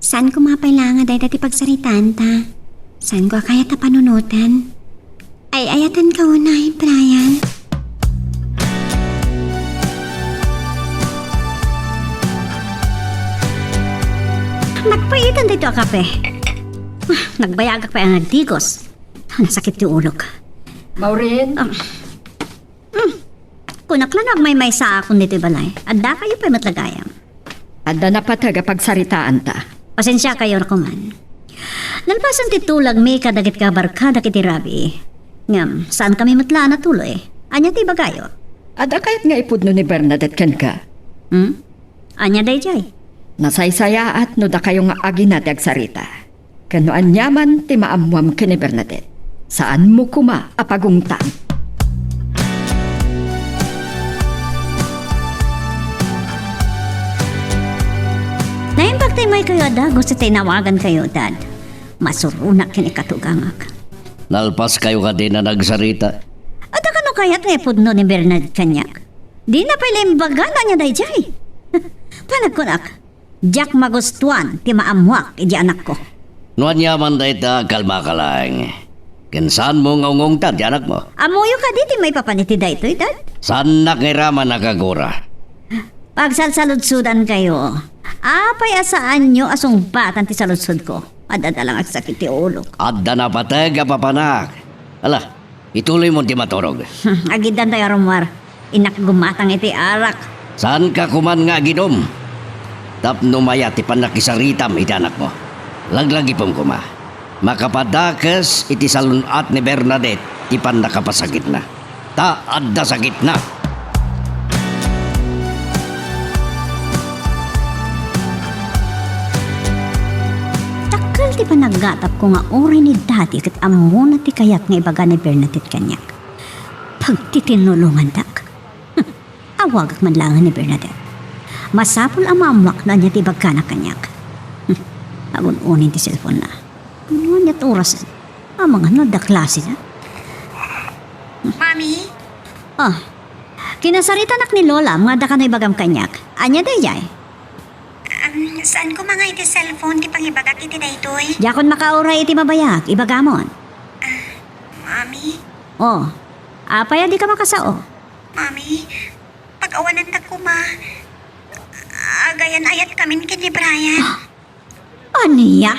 E: Saan ko mapailangan day dati pagsaritaan ta? Saan ko kaya ta panunutan? Ay ayatan ka unay, Brian.
B: Nagpaitan dito kape. Nagbayagak pa ang nagtigos. Nasakit yung ulo ka.
G: Maureen,
B: Kunaklanag may sa akong dito balay. Adda kayo pa matlagayam.
G: adda na pa taga pagsaritaan ta.
B: Pasensya kayo na kuman. Nalpasan titulag may kadagit ka barkada kiti rabi. Ngam, saan kami matla na tuloy? Anya ti bagayo?
G: Adda kayat nga ipudno ni Bernadette ken ka.
B: Anya day jay?
G: Nasaysaya at no da kayo nga agi na agsarita. Kano anyaman ti maamuam kini Bernadette. Saan mo kuma apagungtan?
B: Naimbag tayo may kayo ada, gusto tayo nawagan kayo, Dad. Masurunak kini katugangak.
D: Nalpas kayo ka din na nagsarita.
B: At ano kaya't nga ipudno ni Bernard kanyak? Di na pala imbaga na niya day jay. Panagkunak, Jack magustuhan ti maamwak iji anak ko.
D: Nuan yaman da ita, kalma ka lang. Kinsan mo ngongong ta, di anak mo?
B: Amuyo ka diti may papaniti da ito, Dad.
D: Saan nakiraman nakagura?
B: Pagsalsaludsudan kayo, apay asaan nyo asong batan ti saludsud ko. Adada lang ang sakit ti ulo.
D: Adda na patag, papanak. Ala, ituloy mo ti maturog.
B: Agidan tayo rumar. Inak gumatang iti arak.
D: Saan ka kuman nga ginom? Tapno maya ti panakisaritam iti anak mo. Laglagi pong kuma. Makapadakas iti salunat ni Bernadette ti panakapasakit na. Ta adda sakit na.
B: Takal ti panaggatap ko nga ori ni dati kat amo na ti kayat nga ibaga ni Bernadette kanyak. Pagtitinulungan dak. Awag man langan ni Bernadette. Masapol ang mamwak na niya ti ibaga na kanyak. Agun-unin ti cellphone na. Ano niya't oras? Ang mga nadaklase na.
E: Mami?
B: Oh, kinasarita nak ni Lola, mga da ka na ibagam kanyak. Anya dayay?
E: Saan ko mga iti cellphone ti pangibagak iti daytoy?
B: Yakon makauray iti mabayag, ibagamon.
E: Mami?
B: Oh, apaya di ka makasao.
E: Mami? Pag-awanan ta ko ma. Agayan ayat kamin kini Brian.
B: Aniya?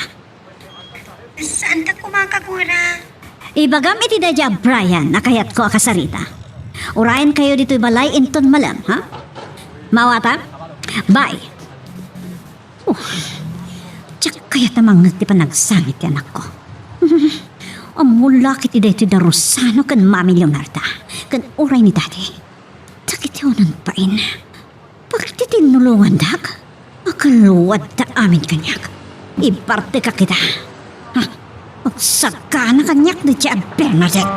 E: Saan ta kumakagura?
B: Ibagam iti dadya, Brian, nakayat ko akasarita. Urayan kayo dito'y balay inton malam, ha? Mawata? Bye. Tsak kaya tamang ti panagsangit yan ako. Amula kiti dito da Rosano kan Mami Leonarda. Kan uray ni Daddy. Sakit yun ang pain. Pagtitinulungan dak, makaluwad ta amin kanyak. Iparte ka kita. Ha? Magsaka na kanyak na siya Bernadette.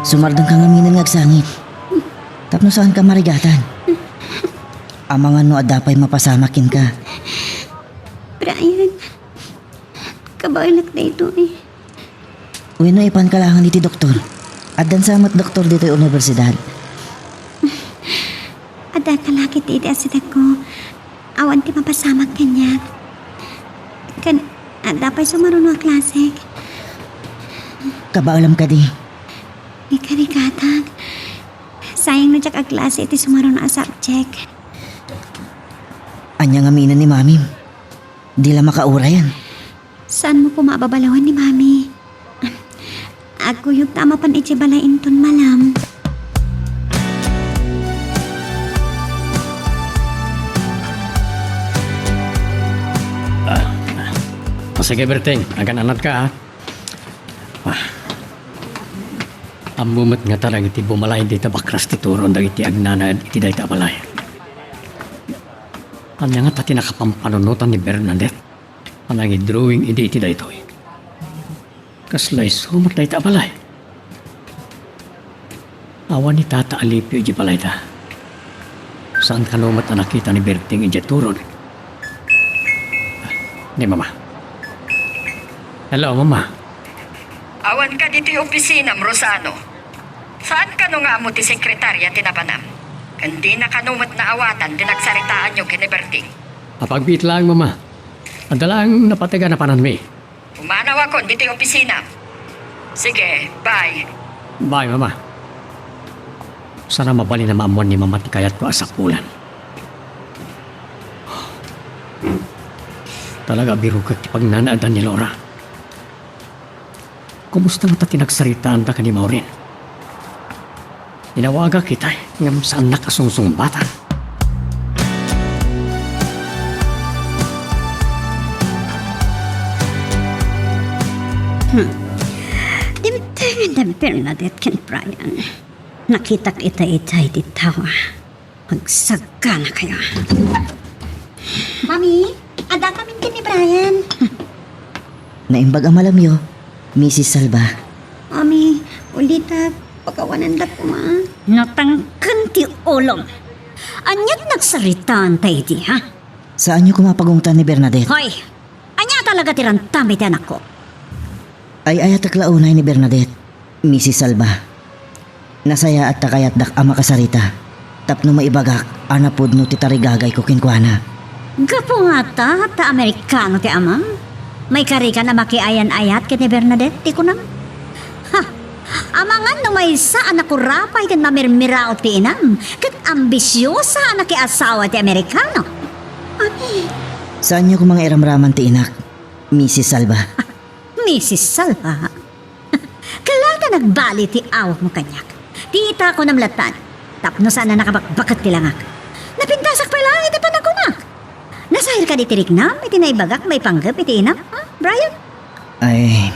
F: Sumardang kang aminan ngagsangit. Tapno saan ka marigatan? Amangan no adapay mapasamakin ka.
E: Brian, kabalak na ito eh.
F: Uwino ipan kalangan diti doktor. Adan samat doktor dito yung universidad.
E: Ada ka lagi titi asita ko. Awan ti mapasamag kanya. Kan, ada pa'y sumaruno ang klase.
F: Kabaulam ka di.
E: Ikarikatag. Sayang na jak ang klase iti sumaruno ang subject.
F: Anyang aminan ni mami. Di la makaura yan.
E: Saan mo po mababalawan ni Mami? Ako yung tama pan itibalain ton malam.
A: Sige, Berting. Agan anat ka, ha? Ang mumat nga tarang iti bumalay dito bakras ti turon dagiti agnana iti dayta balay. Anya nga tati nakapampanunutan ni Bernadette. Anang drawing iti daytoy. Kaslay sumat dayta balay. Awan ni Tata Alipio iti balay ta. Saan kanumat na nakita ni Berting iti turon? Ni Mama. Hello, Mama.
G: Awan ka dito yung opisina, Rosano. Saan ka no nga mo ti sekretarya tinapanam? Hindi na kanumat na awatan din nagsaritaan yung kiniberting.
A: Apagbiit lang, Mama. Adalang napatiga na pananmi.
G: Umanaw ako dito yung opisina. Sige, bye.
A: Bye, Mama. Sana mabali na maamuan ni Mama ti kayat ko asakulan. Talaga biro ka ti pagnanaadan ni Laura. Kumusta nga ta tinagsaritaan ta ka ni Maureen? Inawaga kita ngam saan nakasungsong bata.
B: Dimtengan na Bernadette ken Brian. Nakita kita-itay di tawa. Magsaga na kayo.
E: Mami, ada kami ni Brian.
F: Naimbag ang malamyo, Mrs. Salva.
E: Mami, ulita, pagkawanan da ko ma.
B: Natangkan ti ulong. Anyat nagsaritaan tayo di, ha?
F: Saan niyo kumapagungtan ni Bernadette?
B: Hoy! Anya talaga tirantami ti anak ko.
F: Ay ayat aklaunay ni Bernadette, Mrs. Salva. Nasaya at takayat dak ama kasarita. Tapno maibagak, anapod no ti tarigagay ko kinkwana.
B: Gapo nga ta Amerikano ti ama. May karika na makiayan-ayat kiti Bernadette, ti ko na. Ha! Amangan no may sa anak ko rapay kan mamirmirao ti inam. Kat ambisyosa anak ki asawa ti Amerikano.
F: Saan niyo kumang iramraman ti inak, Mrs. Salva?
B: Mrs. Salva. Kalata nagbali ti awak mo kanyak. Ti ita ko namlatan. Tapno sana nakabakbakat ti langak. Napintasak pa lang iti panakunak. Nasahir ka di tiriknam, iti naibagak may panggap iti inam. Ha, Brian?
F: Ay,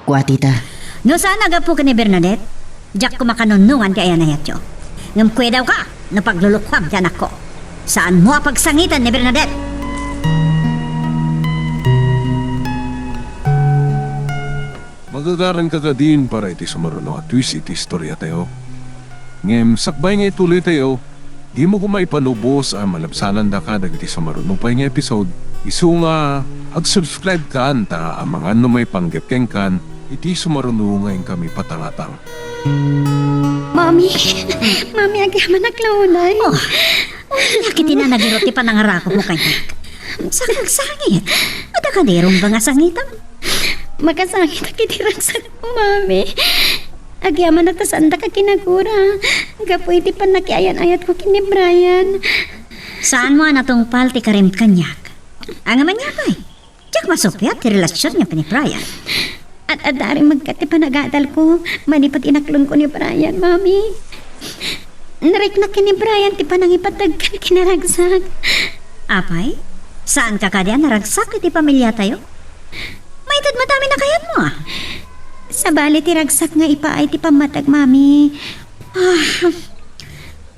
F: kuha tita.
B: No sana agapo ka ni Bernadette. Diyak ko makanunungan ti ayan na yatyo. Ngam kwe daw ka, no paglulukwam ti anak ko. Saan mo pagsangitan ni Bernadette?
H: Magagaran ka ka din para iti sumaruno at twist iti istorya tayo. Ngem, sakbay nga ituloy tayo, di mo kumaipanubos ang malabsanan da ka dagiti sumaruno pa nga episode. Isu nga, ag-subscribe ka anta ang mga may panggapkeng kan, iti sumaruno ngayon kami patangatang.
E: Mami, Mami, agyaman naglaunay.
B: Oh, nakiti na nagirot ti panangarakot mo kanyak. Sakag-sangit. Ada ka dirong ba nga sangitan?
E: Makasangit ang kitiran sa ko, Mami. Agyaman na tasanda ka kinagura. Gapoy di pa nakiayan-ayat ko kini Brian.
B: Saan mo natungpal ti karim kanyak? Ang aman niya ba? Diyak masupyat ti relasyon niya pa ni Brian.
E: At adaring magkati pa nagadal ko, manipat inaklong ko ni Brian, Mami. Narik na kini Brian, ti pa nang ipatagkan kinaragsak.
B: Apay? Saan ka kadya naragsak iti pamilya tayo? Maitad madami na kayat mo ah.
E: Sa bali ti ragsak nga ipaay ti pamatag, Mami.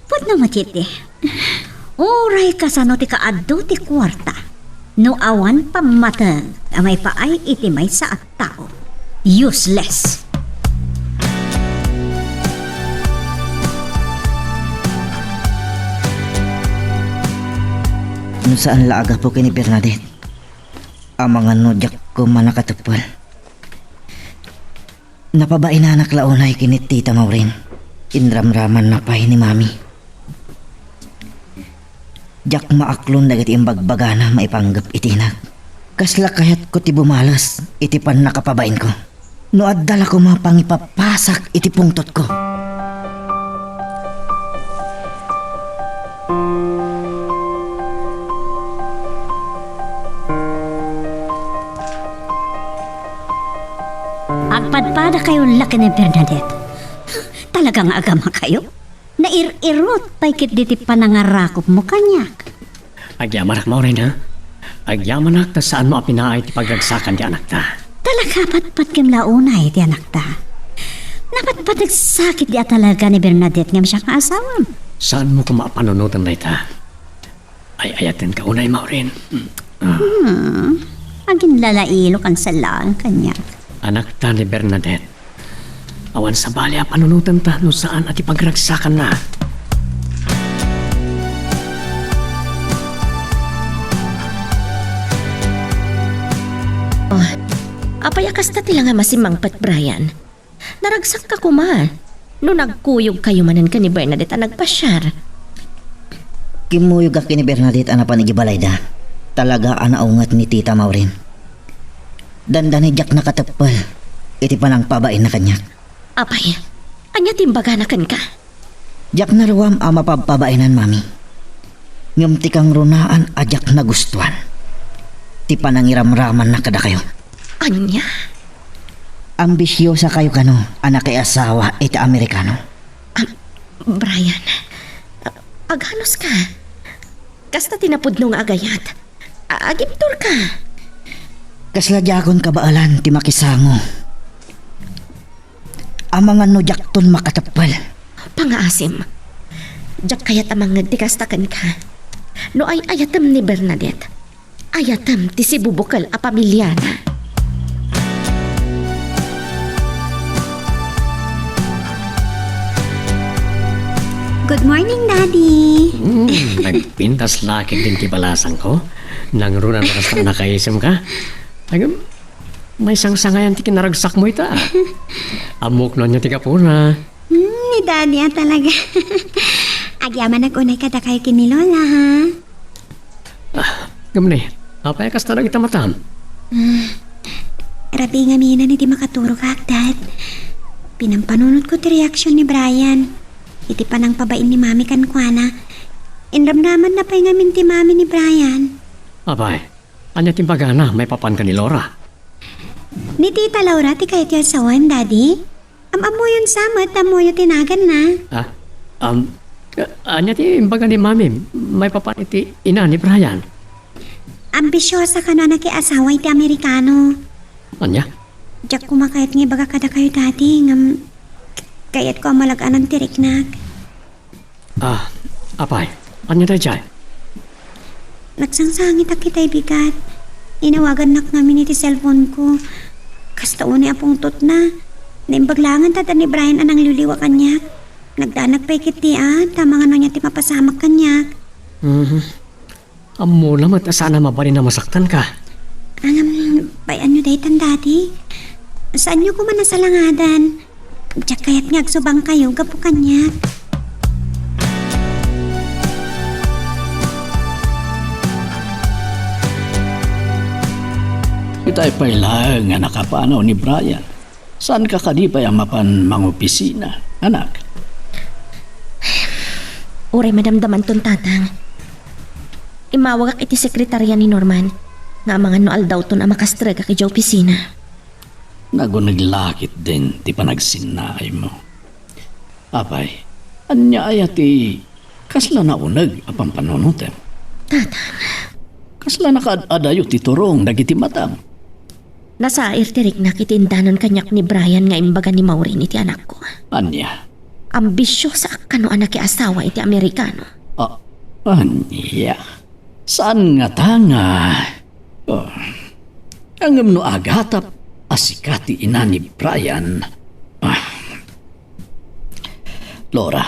B: Put na makiti. Uray ka sa no ti kaaddo ti kwarta. No awan pamatag amay paay iti may sa at tao. Useless.
F: Ano saan laaga po kini Bernadette? Ang mga nodyak ko manakatupal. Napabain na anak launay kini Tita Maureen. Inramraman na pay ni Mami. Jak maaklon dagiti imbagbaga na maipanggap itinag. Kasla kayat ko ti bumalas, iti pan nakapabain ko. No addala ko mapangipapasak iti pungtot ko.
B: Agpadpada kayo laki ni Bernadette. Talagang agama kayo? Nair-irot paikit diti panangarakop mo kanyak.
A: Agyaman ak Maureen ha? Agyaman ak ta saan mo apinaay ti pagragsakan di anak ta.
B: Talaga patpat kim launay ti anak ta. Napatpatag sakit di talaga ni Bernadette ngam siya nga asawam.
A: Saan mo kumapanunutan na ita? Ay ayatin ka unay Maureen.
B: Agin lalailo kan salaan kanyak.
A: Anak ta ni Bernadette. Awan sa bali a panunutan ta no saan at ipagragsakan na.
C: Apayakas ta tila nga masimangpat, Brian. Naragsak ka kuma. No nagkuyog kayo manan ka ni Bernadette ang nagpasyar.
F: Kimuyog ak kini Bernadette ana panigibalayda. Talaga anaungat ni Tita Maureen. Dandani jak nakatapal. Iti panang pabain na kanyak.
C: Apay, anya timbaga na kan ka.
F: Jak naruam ang mapapabainan, Mami. Ngam tikang runaan ajak nagustuhan. Ti panangiramraman na kada kayo.
C: Anya?
F: Ambisyosa kayo kano, anak kay asawa iti Amerikano.
C: Brian, aghanos ka. Kasta tinapudno nga agayat. Agiptor ka.
F: Kasladyagon kabaalan ti makisango. Ang mga nojakton makatapal.
C: Pangaasim. Diyak kayat amang nagdikastakan ka. No ay ayatam ni Bernadette. Ayatam ti si bubukal a pamilyana.
E: Good morning, Daddy.
A: Nagpintas lakit din ti balasan ko. Nang runan ka sa nakaisim ka. Agam, may sangsangayan ti kinaragsak mo ita. Amok no niya ti kapuna.
E: Ni Daddy talaga. Agyaman nag-unay kada kayo kini Lola, ha?
A: Gamne, apay kas talaga ita matam.
E: Rabi nga mina ni di makaturo ka, Dad. Pinampanunod ko ti reaksyon ni Brian. Iti pa nang pabain ni Mami kan kuana. Inramdaman na pa nga min ti Mami ni Brian.
A: Apay, anya timbagana may papan ka ni Laura.
E: Ni Tita Laura ti kayo ti asawan, Daddy. Amo yun samat, amo yun tinagan na.
A: Anya ti imbaga ni Mami may papan iti ina ni Brian.
E: Ambisyosa ka na na kay asawa iti Amerikano.
A: Anya?
E: Diyak kumakayat nga baga kada kayo, Daddy. Kayat ko malagaan ng tiriknak.
A: Apay, anya tayo dyan?
E: Nagsangsangit ak kita'y bigat. Inawagan nak namin iti cellphone ko. Kasta uni apong tot na. Naimbaglangan tata ni Brian anang liliwa kanyak. Nagdanak pa ikitian. Tama nga niya ti mapasamak kanyak.
A: Amo naman sana mabali na masaktan ka.
E: Bayan nyo daytan, Daddy. Saan nyo ko man nasalangadan? Diyak kayat nga agsubang kayo, gapo kanyak.
I: Itay pa'y lang nga nakapanaw ni Brian. Saan ka kadipay ang mapan mangopisina, anak?
C: Uray madamdaman ton tatang. Imawag ak iti sekretarya ni Norman. Nga mga noal daw ton ang makastrega kay Joe Piscina.
I: Nagunaglakit din ti panagsinay mo. Apay, anya ayati kasla na unag apang panunutem.
C: Tatang.
I: Kasla nakaadayo ti turong dagiti matang.
C: Nasa irtirik na kitindanon kanyak ni Brian nga imbaga ni Maureen iti anak ko.
I: Anya?
C: Ambisyo sa kano anak ki asawa iti Amerikano.
I: Anya? Saan nga tanga? Ang no agatap asikati ina ni Brian. Laura.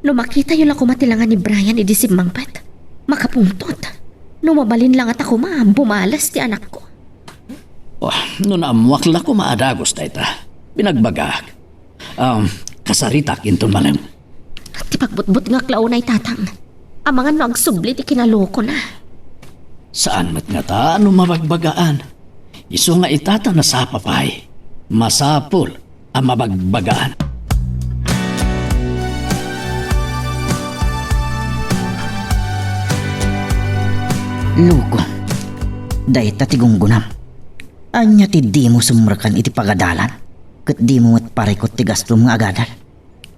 C: No makita yun lang kumatilangan ni Brian, idisip mangpat. Makapungtot. Numabalin lang at ako bumalas ti anak ko.
I: Oh, no naamwak la ko maadagos dayta. Binagbagak. Kasaritak inton malam.
C: At ti pagbutbut nga klaunay tatang. Ang mga no agsubli ti kinaloko na.
I: Saan mat nga ta ano mabagbagaan? Iso nga itata na sa papay. Masapol ang mabagbagaan.
F: Luko. Dayta ti gunggunam. Anya ti di mo sumrakan iti pagadalan. Kat di mo at parekot ti gastom nga agadal.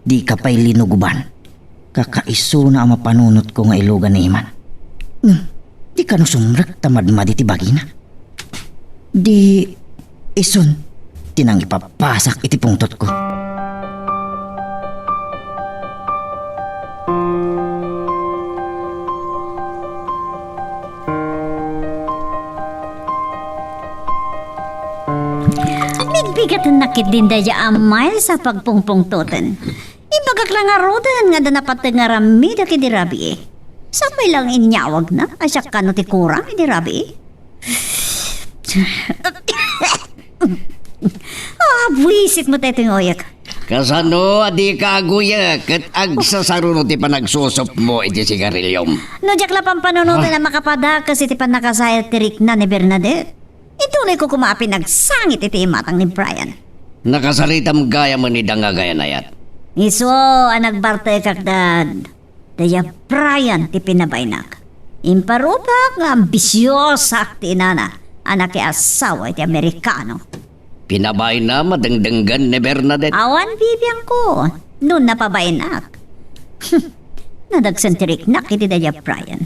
F: Di ka pa'y linuguban. Kakaiso na ang mapanunot ko nga ilugan ni Iman. Di ka no sumrak tamad-mad iti bagina. Di ison tinang ipapasak iti pungtot ko.
B: Bigat ang nakit din daya amay sa pagpungpungtoten. Ibagak lang nga rodan nga danapat nga rami da kidirabi eh. Samay lang inyawag na, asyak ka no ti kurang idirabi eh. Buisit mo tayo oyak.
D: Kasano adi ka aguya kat agsasarunod ti panagsusop mo iti sigarilyom.
B: No, jak la pang panunutan na makapada kasi ti panakasaya tirik na ni Bernadette. Ituloy ko kumapin nagsangit iti imatang ni Brian.
D: Nakasaritam gaya mo ni dangagaya na yat.
B: Iso, anak Bartay kakdad. Daya Brian ti pinabaynak. Imparupak nga ambisyosa ti inana. Anak asawa iti Amerikano.
D: Pinabay na madangdanggan ni Bernadette.
B: Awan bibiyang ko. Noon napabaynak. Nadagsantirik na kiti daya Brian.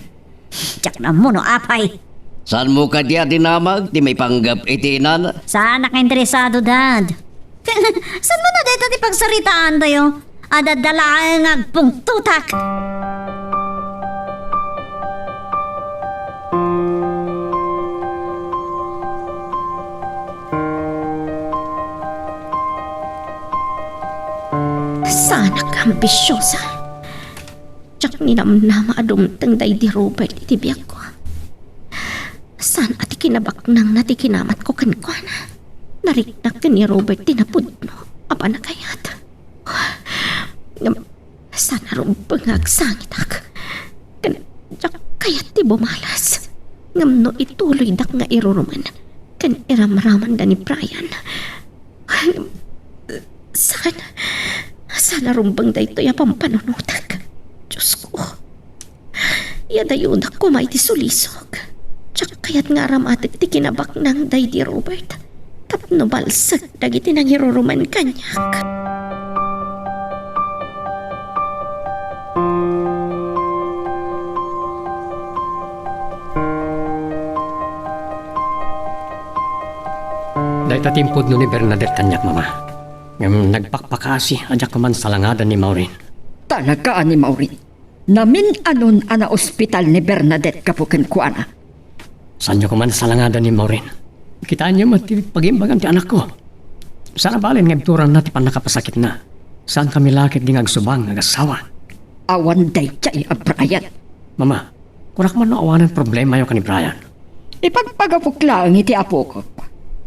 B: Tsak na mo no apay.
D: Saan mo ka diya dinamag? Ti may panggap iti inana?
B: Saan ka interesado, Dad? Saan mo na dito ti pagsaritaan tayo? Adadalaan agpungtutak.
C: Sana ka ambisyosa. Tsak ninamnama adumtang day di Robert iti biyak ko. Saan ati kinabak nang nati kinamat ko kankwana? Nariknak ka ni Robert tinapod no. Apa na kayat? Sana rumpang agsangit ak. Kayat ti bumalas. Ngam no ituloy dak nga iruruman. Kan iramraman da ni Brian. Sana rumbang da ito yapang panunutak. Diyos ko. Yadayudak ko may ti sulisog. Tsak kaya't nga ramatik ti kinabak ng day di Robert. Tapno balsag dagiti nang iruruman kanyak.
A: Dahil tatimpod no ni Bernadette kanyak, Mama. Ngam nagpakpakasi adyak ko man salangadan ni Maureen.
G: Talaga ni Maureen. Namin anon ana ospital ni Bernadette kapukin kuana.
A: Saan niyo ko man salangadan ni Maureen? Kitaan niyo mati pag-imbagan ti anak ko. Sana balin nga ibturan na ti panakapasakit na. Saan kami lakit di agsubang agasawa?
G: Awan day chay a Brian.
A: Mama, kurak man no awanan problema yo ka ni Brian.
G: Ipagpagapukla ang iti apo ko.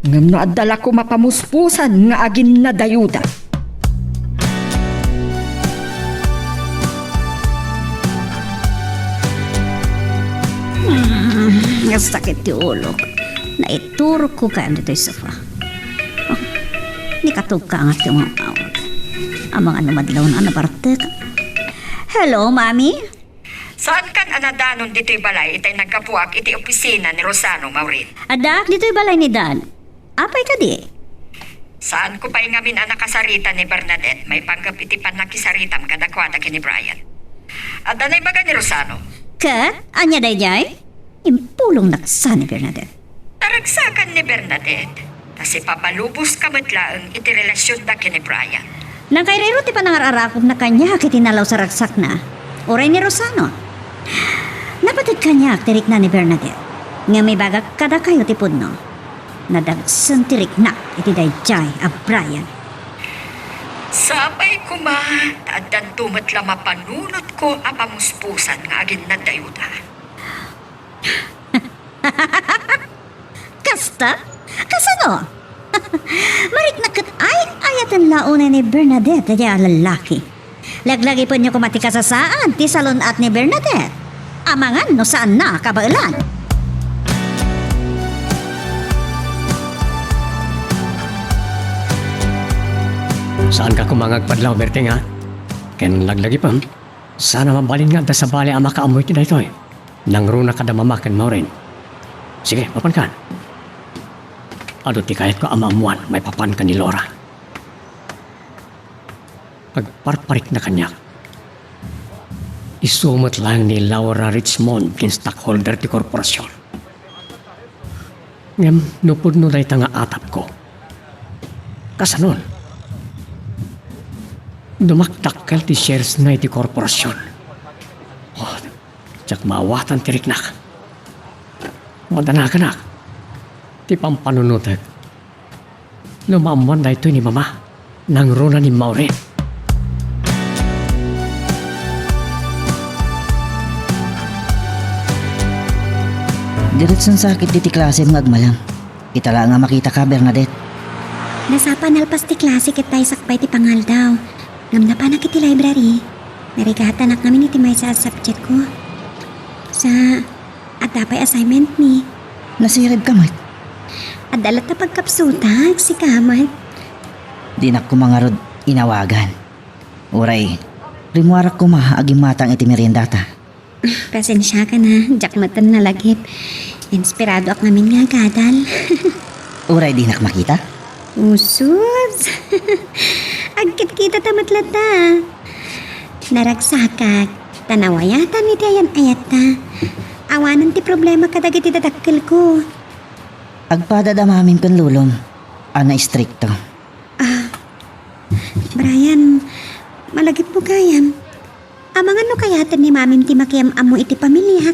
G: Ngam no adala ko mapamuspusan nga agin na dayuda.
B: Nga sakit ti ulo. Naituro ko ka dito yung sofa. Oh, di katog ka nga yung awag. Ang mga numadlaw na nabartek. Hello, Mami?
G: Saan kan anadanon dito'y balay itay nagkapuak iti opisina ni Rosano, Maureen?
B: Adak, dito'y balay ni Dad. Apay ka di?
G: Saan ko pa'y ngamin ang nakasarita ni Bernadette may panggap iti panakisaritam kadakwada kini Brian? At danay baga ni Rosano?
B: Ka? Anya dayjay? Impulong naksa ni Bernadette.
G: Taragsakan ni Bernadette. Kasi papalubos kamatlaang iti relasyon da kini Brian.
B: Nang kay Rero ti panangarakop na kanya kitinalaw sa ragsak na. Oray ni Rosano. Napatid kanya tirik na ni Bernadette. Nga may bagak kada kayo ti pudno. Nadagsan tirik na iti dayjay a Brian.
G: Sabay ko ma, taadan tumat la mapanunot ko apamuspusan nga agin na dayuda.
B: Kasta? Kasano? Mariknakat ayat-ayatan launa ni Bernadette at lalaki. Laglagi po niyo kumati kasasaan ti salon at ni Bernadette. Amangan no saan na kabailan.
A: Saan ka kumangag padlaw, Berting, ha? Ken laglagi pa. Sana mabalin nga da sa bali ang makaamoy ti daytoy. Nang runa ka da mamakan mo rin. Sige, papan ka. Ado ti kahit ko amamuan, may papan ka ni Laura. Pagparparik na kanya. Isumot lang ni Laura Richmond kin stockholder ti korporasyon. Ngam, nupod no day nga atap ko. Kasanon? Dumaktakal ti shares na iti korporasyon. Oh, tsak maawatan ti riknak. Madanaгаnak. Ti pampanunutag. Lumamuan na ito ni Mama. Nang runa ni Maureen.
F: Diretsong sakit diti klase mga agmalang. Itala nga makita ka, Bernadette.
E: Nasapan alpas ti klase ket tayo sakbay ti pangal daw. Ngam na pa na kiti library. Narigatan nak namin iti may sa subject ko. Sa atapay assignment ni.
F: Nasirib ka, Mat.
E: Adalat na pagkapsutag si Kamat.
F: Di na ko mga rod inawagan. Uray, rimuarak ko mahaaging matang iti meriendata.
E: Pasensya ka na, jakmatan na lagip. Inspirado ak namin nga gadal.
F: Uray, di nak makita?
E: Usus! Agkit kita tamatlata. Naragsakak, tanawayatan iti ayan-ayat ta. Awanan ti problema kadag iti dadakkel ko.
F: Agpadadamamin kon lulong. Ana istrikto.
E: Brian, malagip mo kayam. Amangan no kayatan ni mamim ti makiyam amo iti pamilya.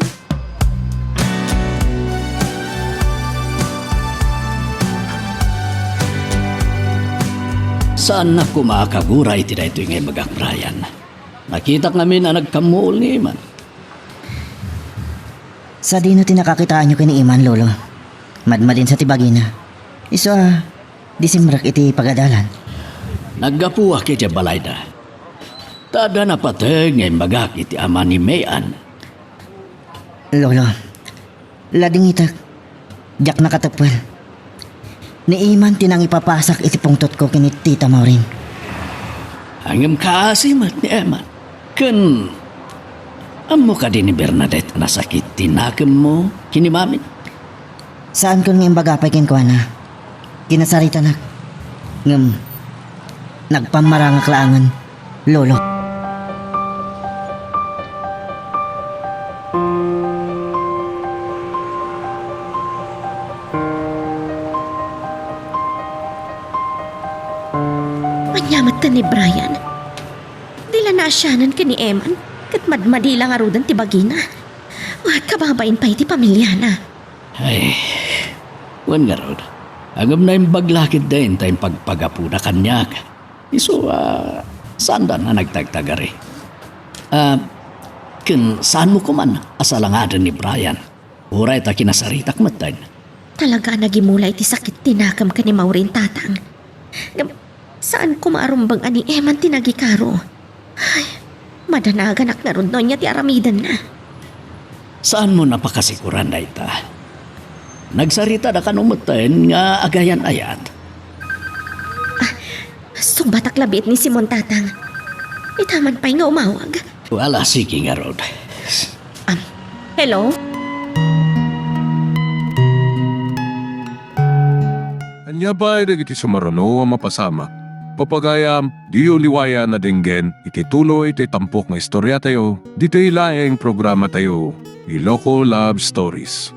I: Saan na kumakaguray ti daytoy ngay magak Brian? Nakita kami na nagkamuol ni Iman.
F: Sa dino tinakakitaan nyo kini Iman, Lolo. Madmadin sa tibagina. Iso disimrak iti pagadalan.
I: Naggapuwa kiti balayda. Tada na pateng ngay magak iti ama ni Mayan.
F: Lolo, lading itak. Jak nakatapwel. Ni Iman tinang ipapasak iti pungtot ko kini Tita Maureen.
I: Hanggang kaasimat ni Eman. Ken, amo ka din ni Bernadette na sakit tinakam mo kinimamin.
F: Saan ko ng imbagapay kinkwana? Kinasarita na. Ngam, nagpamarangak laangan, Lolo.
C: Anyamatan ni Brian. Dila na asyanan ka ni Eman. Kat madmadila nga rudan ti bagina. At kababain pa iti pamilya na.
I: Ay, wan nga rod. Agam na yung baglakit din tayong pagpagapu na kanyak. Iso, saan na nagtagtagari? Saan mo kuman asalangadan ni Brian? Uray ta kinasaritak matan.
C: Talaga nagimulay ti sakit tinakam ka ni Maureen tatang. Saan kumarumbang ani Eman tinagikaro? Ay, madanaganak na ron niya ti aramidan na.
I: Saan mo napakasikuran na ita? Nagsarita na kanumutayin nga agayan ayat.
C: Sumbatak labit ni Simon tatang. Itaman pa'y nga umawag.
I: Wala, sige nga rod.
C: Hello?
H: Anya ba iti sumarano ang mapasama? Papagayam, di uliwaya na dinggen, iti tuloy iti tampok nga istorya tayo, dito ilaing programa tayo, Iloko Love Stories.